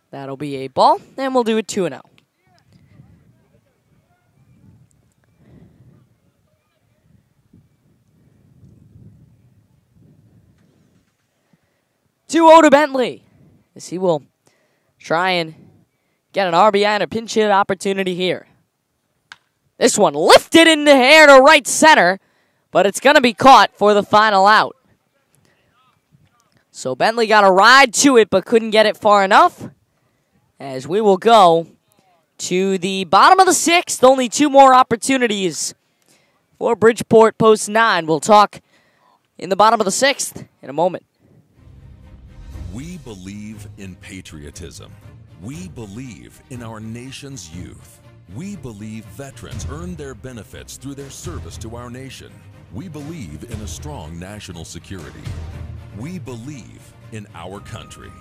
That'll be a ball, and we'll do it 2-0. 2-0 to Bentley, as he will try and get an RBI and a pinch hit opportunity here. This one lifted in the air to right center, but it's going to be caught for the final out. So Bentley got a ride to it, but couldn't get it far enough. As we will go to the bottom of the 6th, only 2 more opportunities for Bridgeport post 9. We'll talk in the bottom of the 6th in a moment. We believe in patriotism. We believe in our nation's youth. We believe veterans earn their benefits through their service to our nation. We believe in a strong national security. We believe in our country.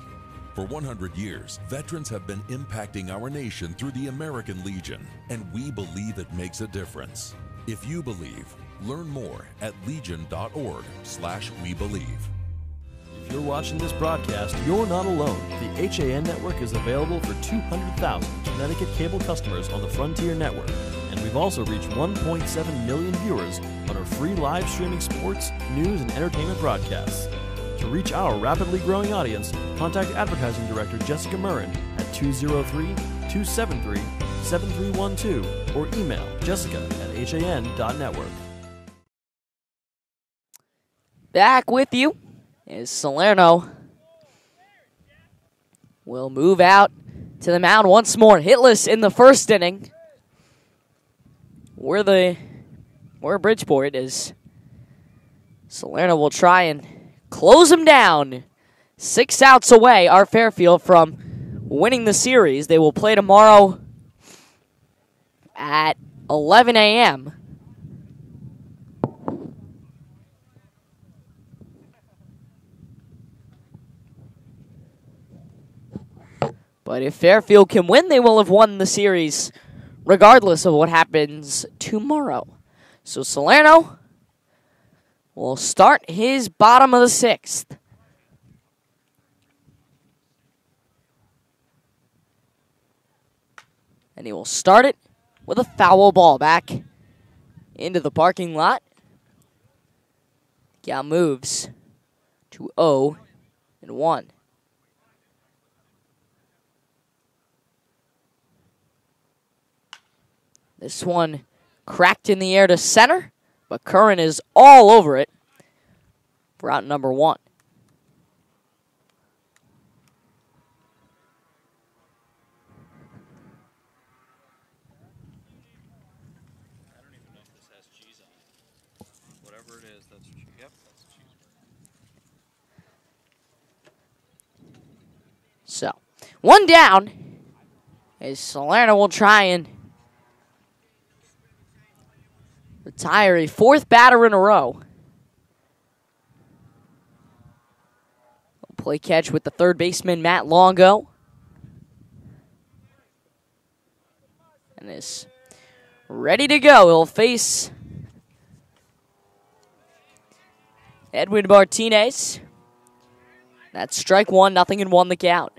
For 100 years, veterans have been impacting our nation through the American Legion, and we believe it makes a difference. If you believe, learn more at legion.org/webelieve. If you're watching this broadcast, you're not alone. The HAN network is available for 200,000 Connecticut cable customers on the Frontier network, and we've also reached 1.7 million viewers on our free live streaming sports, news, and entertainment broadcasts. To reach our rapidly growing audience, contact Advertising Director Jessica Murrin at 203-273-7312 or email jessica@han.network. Back with you is Salerno. Will move out to the mound once more. Hitless in the first inning. Where Bridgeport is. Salerno will try and close him down. 6 outs away are Fairfield from winning the series. They will play tomorrow at 11 a.m. But if Fairfield can win, they will have won the series regardless of what happens tomorrow. So Salerno will start his bottom of the 6th. And he will start it with a foul ball back into the parking lot. Count moves to 0-1. This one cracked in the air to center, but Curran is all over it for out number 1. I don't even know if this has cheese on it. Whatever it is, that's cheese. Yep, that's cheese. So, 1 down as Salerno will try and retire a 4th batter in a row. Play catch with the third baseman, Matt Longo. And is ready to go. He'll face Edwin Martinez. That's strike 1, 0-1 the count.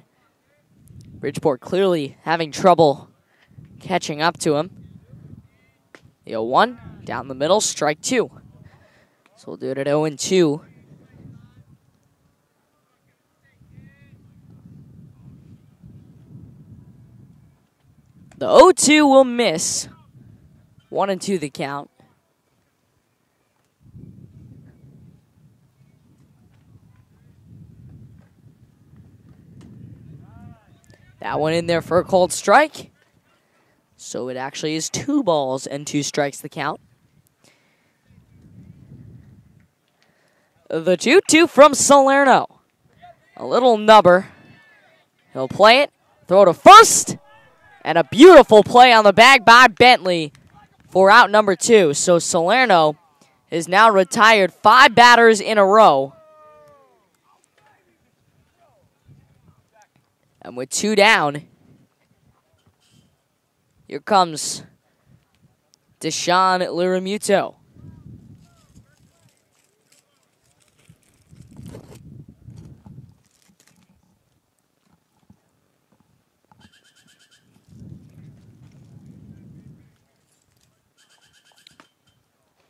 Bridgeport clearly having trouble catching up to him. The 0-1. Down the middle, strike 2. So we'll do it at 0-2. The 0-2 will miss. 1-2 the count. That one in there for a called strike. So it actually is 2 balls and 2 strikes the count. The 2-2 from Salerno. A little nubber. He'll play it, throw to first, and a beautiful play on the bag by Bentley for out number 2. So Salerno is now retired 5 batters in a row. And with 2 down, here comes Deshaun Liramuto.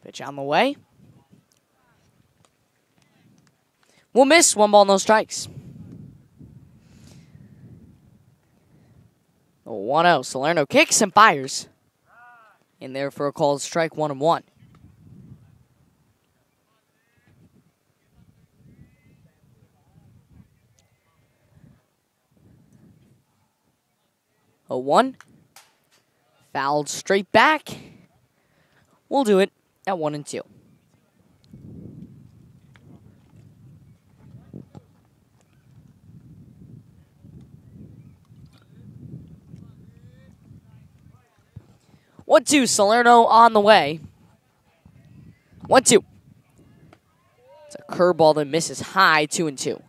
Pitch on the way. We'll miss, 1 ball, no strikes. 1-0. Salerno kicks and fires. In there for a called strike, 1-1. A 1. Fouled straight back. We'll do it at 1-2. One, two, Salerno on the way. 1-2. It's a curveball that misses high, 2-2.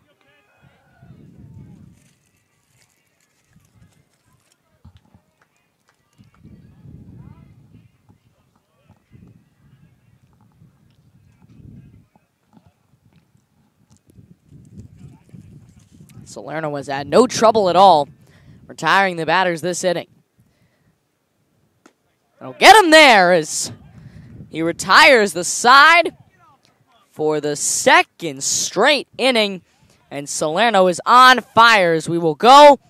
Salerno has had no trouble at all retiring the batters this inning. I'll get him there as he retires the side for the second straight inning. And Salerno is on fire as we will go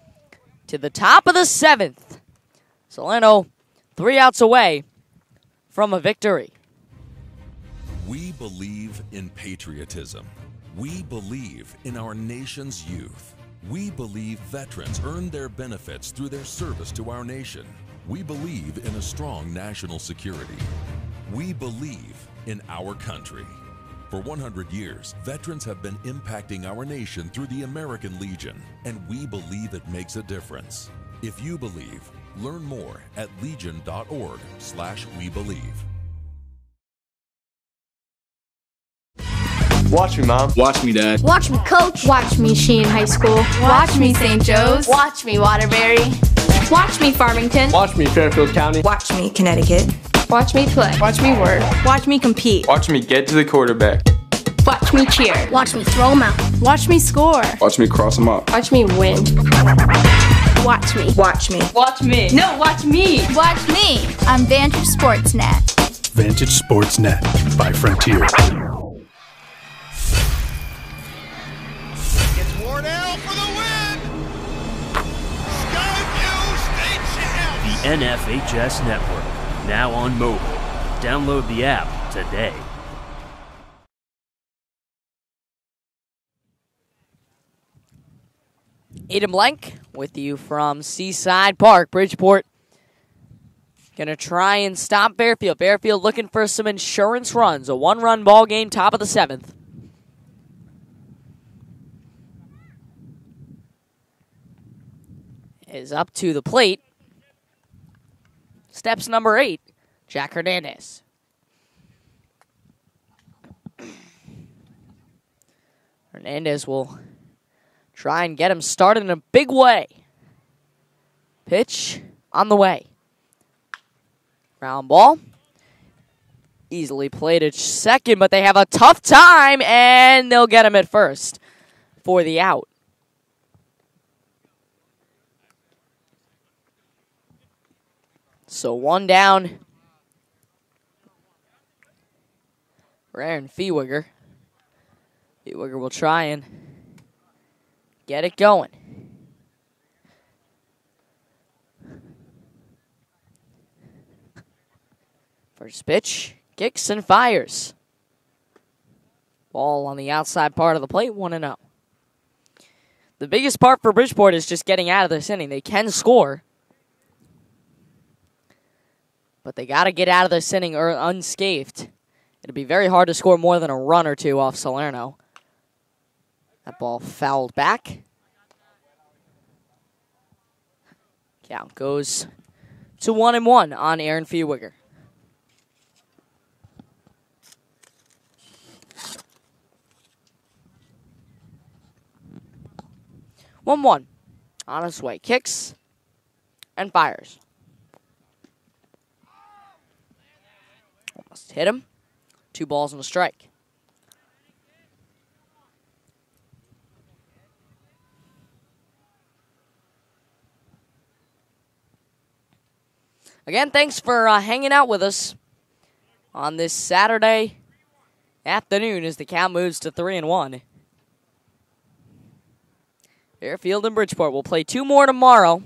to the top of the 7th. Salerno 3 outs away from a victory. We believe in patriotism. We believe in our nation's youth. We believe veterans earn their benefits through their service to our nation. We believe in a strong national security. We believe in our country. For 100 years, veterans have been impacting our nation through the American Legion, and we believe it makes a difference. If you believe, learn more at legion.org/webelieve. Watch me, Mom. Watch me, Dad. Watch me, Coach. Watch me, Sheen High School. Watch me, St. Joe's. Watch me, Waterbury. Watch me, Farmington. Watch me, Fairfield County. Watch me, Connecticut. Watch me play. Watch me work. Watch me compete. Watch me get to the quarterback. Watch me cheer. Watch me throw 'em out. Watch me score. Watch me cross them up. Watch me win. Watch me. Watch me. Watch me. No, watch me. Watch me on Vantage Sportsnet. Vantage Sportsnet by Frontier. Gets Wardell for the win. Skyview State Champs. The NFHS Network, now on mobile. Download the app today. Aiden Blank with you from Seaside Park, Bridgeport. Gonna try and stop Fairfield. Fairfield looking for some insurance runs. A 1-run ball game, top of the 7th. Is up to the plate. Steps number 8, Jack Hernandez. Hernandez will try and get him started in a big way. Pitch on the way. Ground ball. Easily played at second, but they have a tough time, and they'll get him at first for the out. So 1 down for Aaron Feewiger. Feewiger will try and get it going. First pitch, kicks and fires. Ball on the outside part of the plate, 1-0. The biggest part for Bridgeport is just getting out of this inning. They can score, but they got to get out of this inning unscathed. It'd be very hard to score more than a run or two off Salerno. That ball fouled back. Count goes to 1-1 on Aaron Feewiger. On his way, kicks and fires. Almost hit him. 2 balls and a strike. Again, thanks for hanging out with us on this Saturday afternoon as the count moves to 3-1. Fairfield and Bridgeport will play 2 more tomorrow.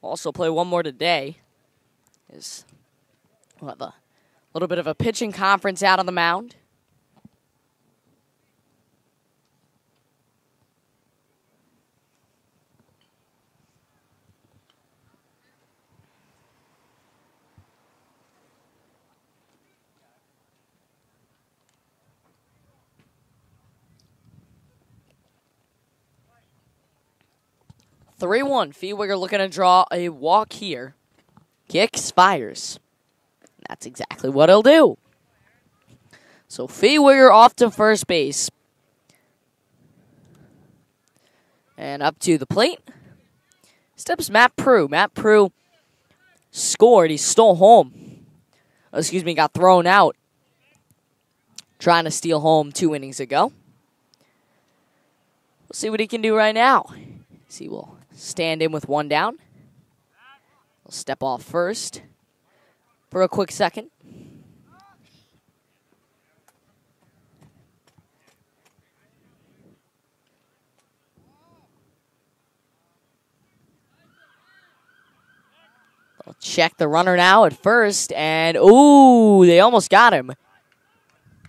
also play one more today. We'll have a little bit of a pitching conference out on the mound. (3-1). Feewiger looking to draw a walk here. Kicks, fires. That's exactly what he'll do. So Feewiger off to first base. And up to the plate steps Matt Prue. Matt Prue scored. He stole home. Got thrown out trying to steal home 2 innings ago. We'll see what he can do right now. He will stand in with 1 down. He'll step off first for a quick second. They'll check the runner now at first, and ooh, they almost got him.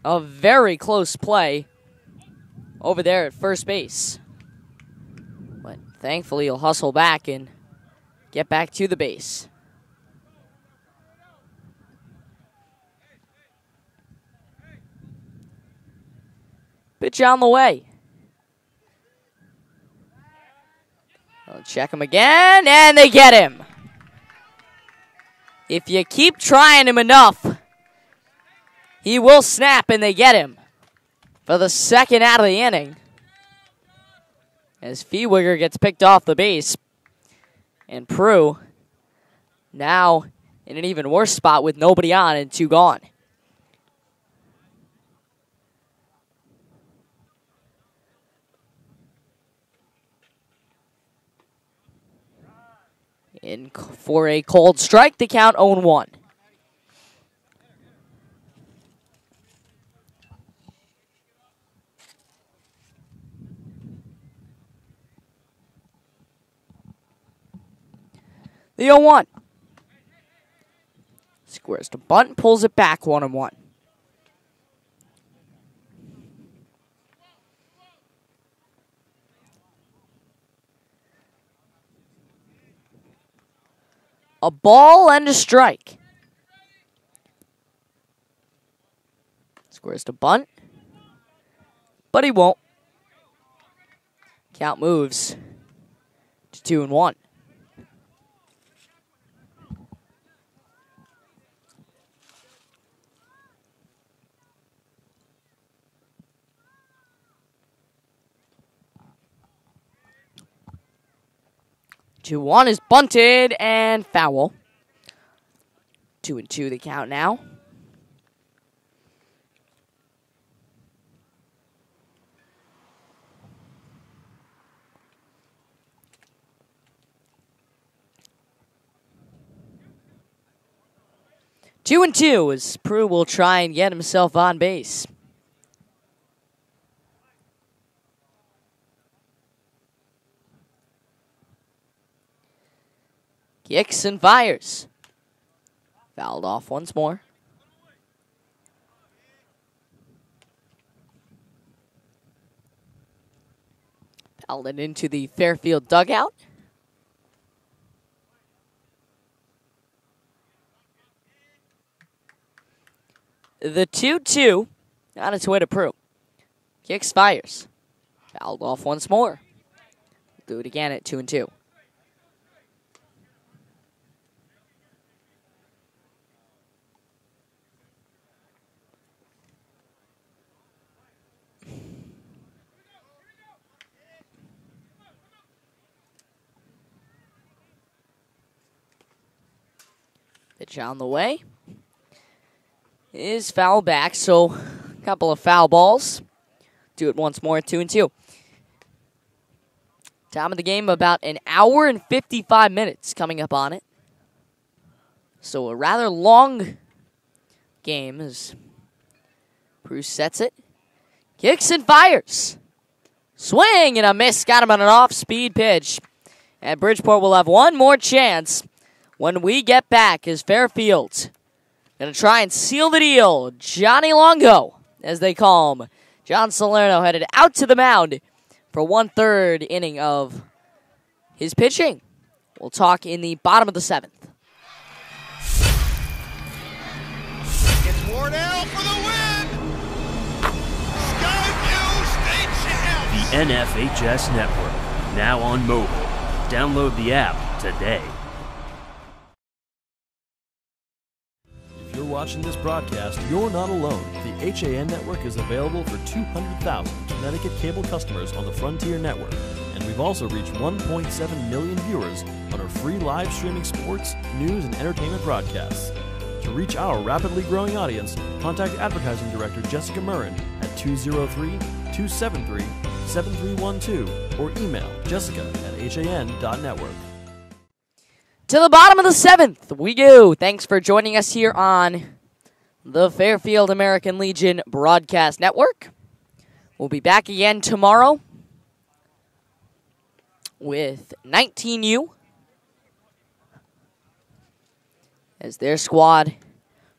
A very close play over there at first base. But thankfully, he'll hustle back and get back to the base. Pitch on the way. They'll check him again, and they get him. If you keep trying him enough, he will snap, and they get him for the second out of the inning. As Feewiger gets picked off the base. And Prue now in an even worse spot with nobody on and 2 gone. In for a cold strike, the count 0-1. The 0-1. Squares to bunt, pulls it back 1-1. A ball and a strike. Squares to bunt, but he won't. Count moves to 2-1. Two one is bunted and foul. 2-2 the count now. Two and two as Prue will try and get himself on base. Kicks and fires. Fouled off once more. Fouled it into the Fairfield dugout. The 2-2 on its way to Prue. Kicks, fires. Fouled off once more. Do it again at 2-2. Pitch on the way. Is foul back, so a couple of foul balls. Do it once more, 2-2. Time of the game, about an hour and 55 minutes coming up on it. So a rather long game as Bruce sets it. Kicks and fires. Swing and a miss. Got him on an off-speed pitch. And Bridgeport will have one more chance when we get back as Fairfield going to try and seal the deal. Johnny Longo, as they call him. John Salerno headed out to the mound for 1/3 inning of his pitching. We'll talk in the bottom of the 7th. It's Wardell for the win! Skyview State Champs! The NFHS Network, now on mobile. Download the app today. If you're watching this broadcast, you're not alone. The HAN network is available for 200,000 Connecticut cable customers on the Frontier Network. And we've also reached 1.7 million viewers on our free live streaming sports, news, and entertainment broadcasts. To reach our rapidly growing audience, contact Advertising Director Jessica Murrin at 203-273-7312 or email jessica@han.network. To the bottom of the 7th we go. Thanks for joining us here on the Fairfield American Legion Broadcast Network. We'll be back again tomorrow with 19U as their squad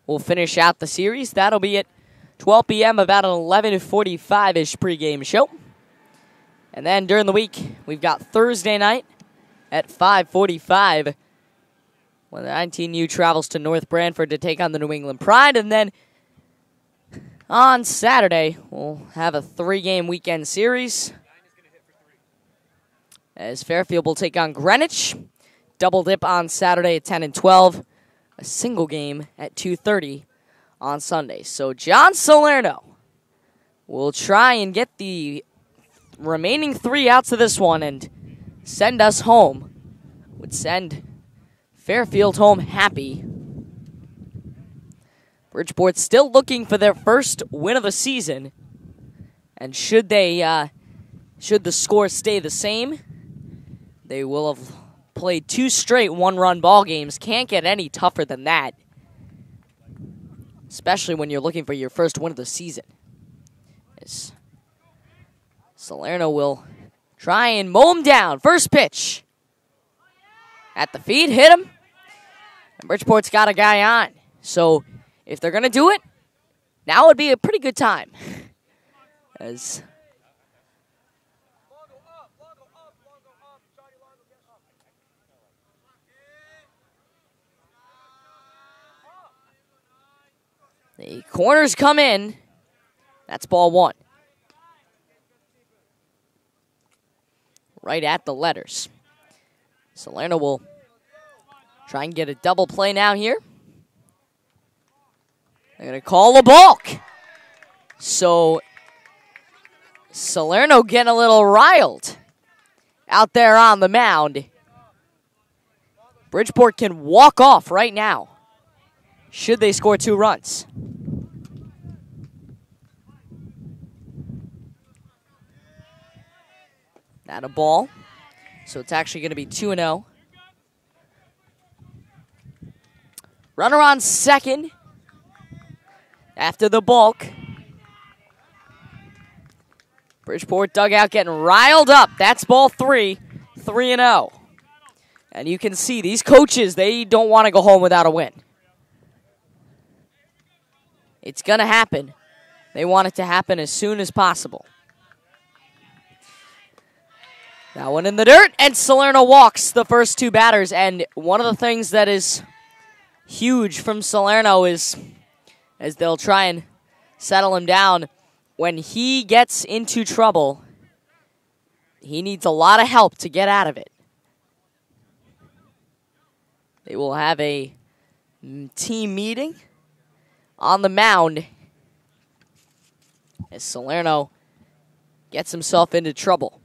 will finish out the series. That'll be at 12 p.m., about an 11:45-ish pregame show. And then during the week, we've got Thursday night at 5:45 when the 19U travels to North Branford to take on the New England Pride. And then on Saturday, we'll have a 3-game weekend series as Fairfield will take on Greenwich. Double dip on Saturday at 10 and 12. A single game at 2:30 on Sunday. So John Salerno will try and get the remaining 3 outs of this one and send us home. Would send Fairfield home happy. Bridgeport still looking for their first win of the season. And should the score stay the same, they will have played 2 straight one-run ball games. Can't get any tougher than that, especially when you're looking for your first win of the season. As Salerno will try and mow him down. First pitch at the feet, hit him. And Bridgeport's got a guy on. So if they're going to do it, now would be a pretty good time. As the corners come in. That's ball 1. Right at the letters. Salerno will try and get a double play now here. They're going to call a balk. So Salerno getting a little riled out there on the mound. Bridgeport can walk off right now should they score 2 runs. Not a ball. So it's actually going to be 2-0. Runner on second after the balk. Bridgeport dugout getting riled up. That's ball 3, 3-0. And you can see these coaches, they don't want to go home without a win. It's going to happen. They want it to happen as soon as possible. That one in the dirt, and Salerno walks the first 2 batters. And one of the things that is huge from Salerno is, as they'll try and settle him down, when he gets into trouble, he needs a lot of help to get out of it. They will have a team meeting on the mound as Salerno gets himself into trouble.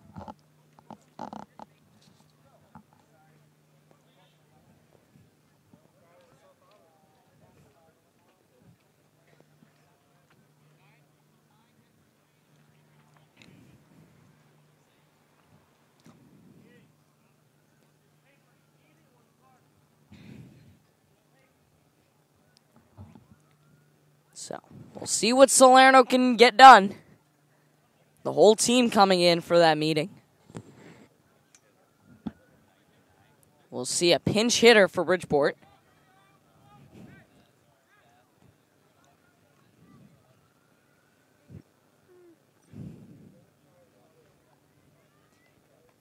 So, we'll see what Salerno can get done. The whole team coming in for that meeting. We'll see a pinch hitter for Bridgeport.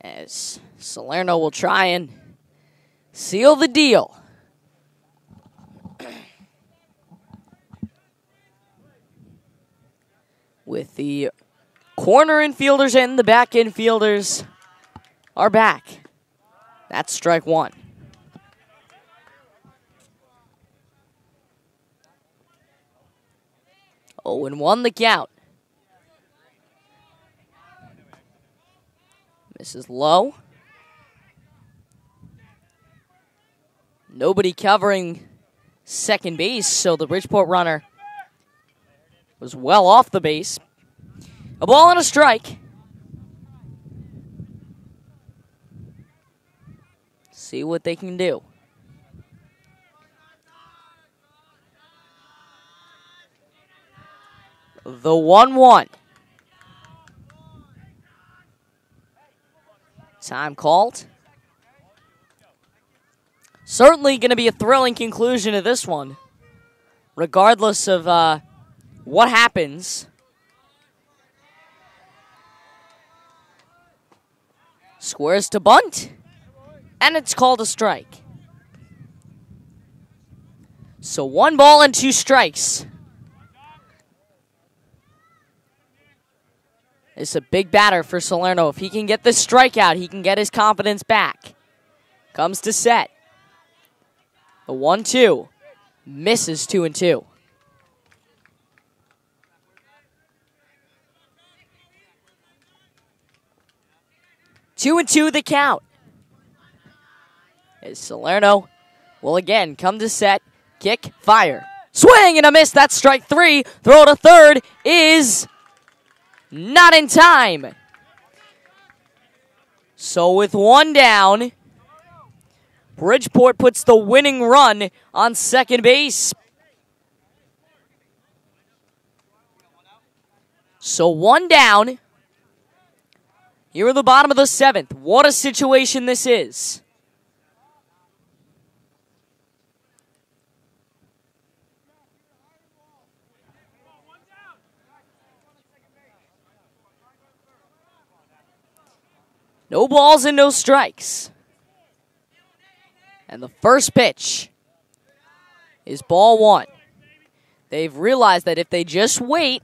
As Salerno will try and seal the deal. With the corner infielders and the back infielders are back. That's strike one. Oh, and 1 the count. Misses low. Nobody covering second base, so the Bridgeport runner was well off the base. A ball and a strike. See what they can do. The 1-1. Time called. Certainly going to be a thrilling conclusion to this one, regardless of what happens. Squares to bunt, and it's called a strike. So 1 ball and 2 strikes. It's a big batter for Salerno. If he can get this strikeout, he can get his confidence back. Comes to set. The 1-2. Misses 2-2. 2-2 the count. As Salerno will again come to set. Kick, fire. Swing and a miss. That's strike 3. Throw to third is not in time. So with 1 down, Bridgeport puts the winning run on second base. So 1 down. Here at the bottom of the 7th. What a situation this is. No balls and no strikes. And the first pitch is ball 1. They've realized that if they just wait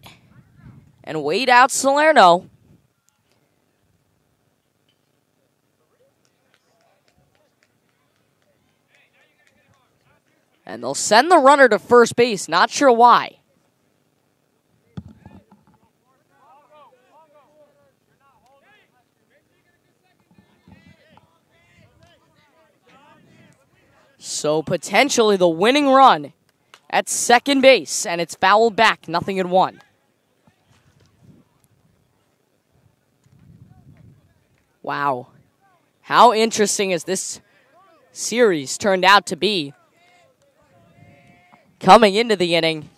and wait out Salerno, and they'll send the runner to first base, not sure why. So potentially the winning run at second base, and it's fouled back, 0-1. Wow. How interesting has this series turned out to be? Coming into the inning,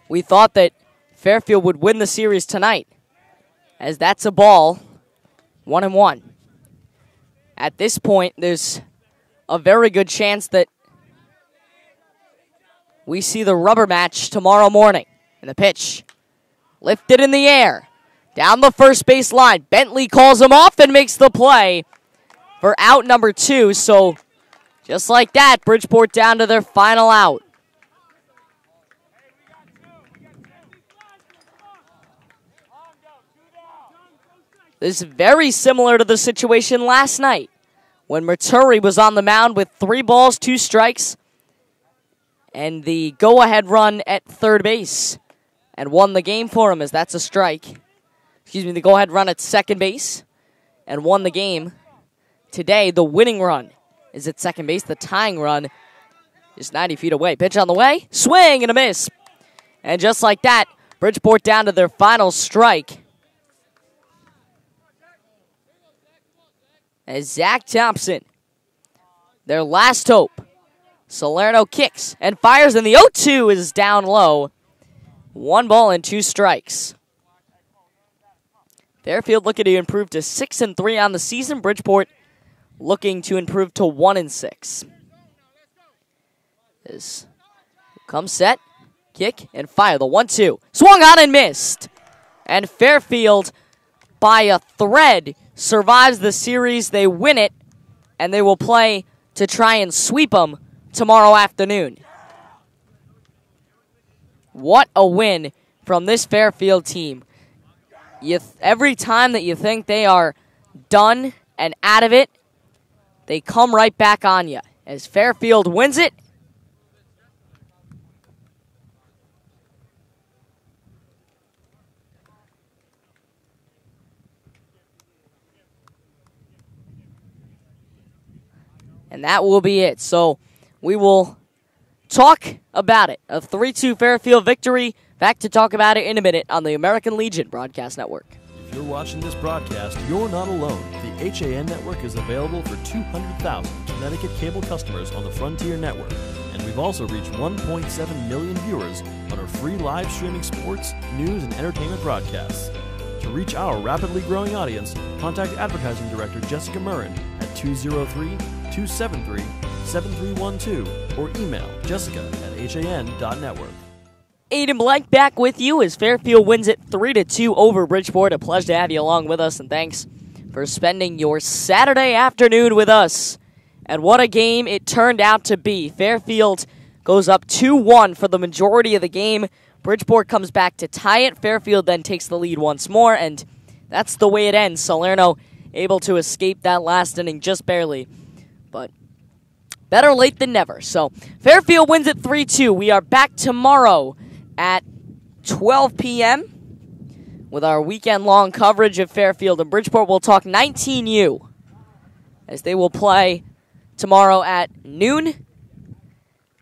we thought that Fairfield would win the series tonight, as that's a ball, 1-1. At this point, there's a very good chance that we see the rubber match tomorrow morning. And the pitch, lifted in the air, down the first base line. Bentley calls him off and makes the play for out number 2. So just like that, Bridgeport down to their final out. This is very similar to the situation last night when Maturi was on the mound with 3 balls, 2 strikes, and the go-ahead run at third base, and won the game for him, as that's a strike. Excuse me, the go-ahead run at second base, and won the game. Today, the winning run is at second base. The tying run is 90 feet away. Pitch on the way, swing and a miss. And just like that, Bridgeport down to their final strike. As Zach Thompson, their last hope. Salerno kicks and fires, and the 0-2 is down low. 1 ball and 2 strikes. Fairfield looking to improve to 6-3 on the season. Bridgeport looking to improve to 1-6. This comes set, kick, and fire. The 1-2. Swung on and missed. And Fairfield, by a thread, survives the series. They win it, and they will play to try and sweep them tomorrow afternoon. What a win from this Fairfield team. Every time that you think they are done and out of it, they come right back on you as Fairfield wins it. And that will be it. So we will talk about it. A 3-2 Fairfield victory. Back to talk about it in a minute on the American Legion Broadcast Network. If you're watching this broadcast, you're not alone. The HAN network is available for 200,000 Connecticut cable customers on the Frontier Network. And we've also reached 1.7 million viewers on our free live streaming sports, news, and entertainment broadcasts. To reach our rapidly growing audience, contact Advertising Director Jessica Murrin at 203-273-7312 or email jessica@han.network. Aiden Blank back with you as Fairfield wins it 3-2 over Bridgeport. A pleasure to have you along with us, and thanks for spending your Saturday afternoon with us. And what a game it turned out to be. Fairfield goes up 2-1 for the majority of the game. Bridgeport comes back to tie it. Fairfield then takes the lead once more, and that's the way it ends. Salerno able to escape that last inning just barely. But better late than never. So Fairfield wins it 3-2. We are back tomorrow at 12 p.m. with our weekend-long coverage of Fairfield and Bridgeport. We'll talk 19U as they will play tomorrow at noon.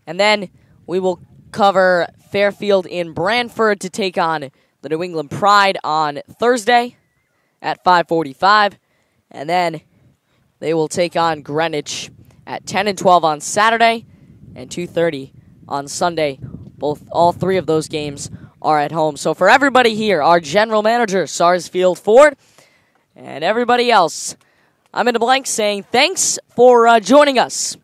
And then we will cover Fairfield in Branford to take on the New England Pride on Thursday at 5:45. And then they will take on Greenwich at 10 and 12 on Saturday and 2:30 on Sunday. All three of those games are at home. So for everybody here, our general manager, Sarsfield Ford, and everybody else, I'm in the blank saying thanks for joining us.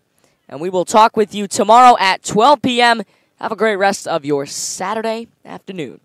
And we will talk with you tomorrow at 12 p.m. Have a great rest of your Saturday afternoon.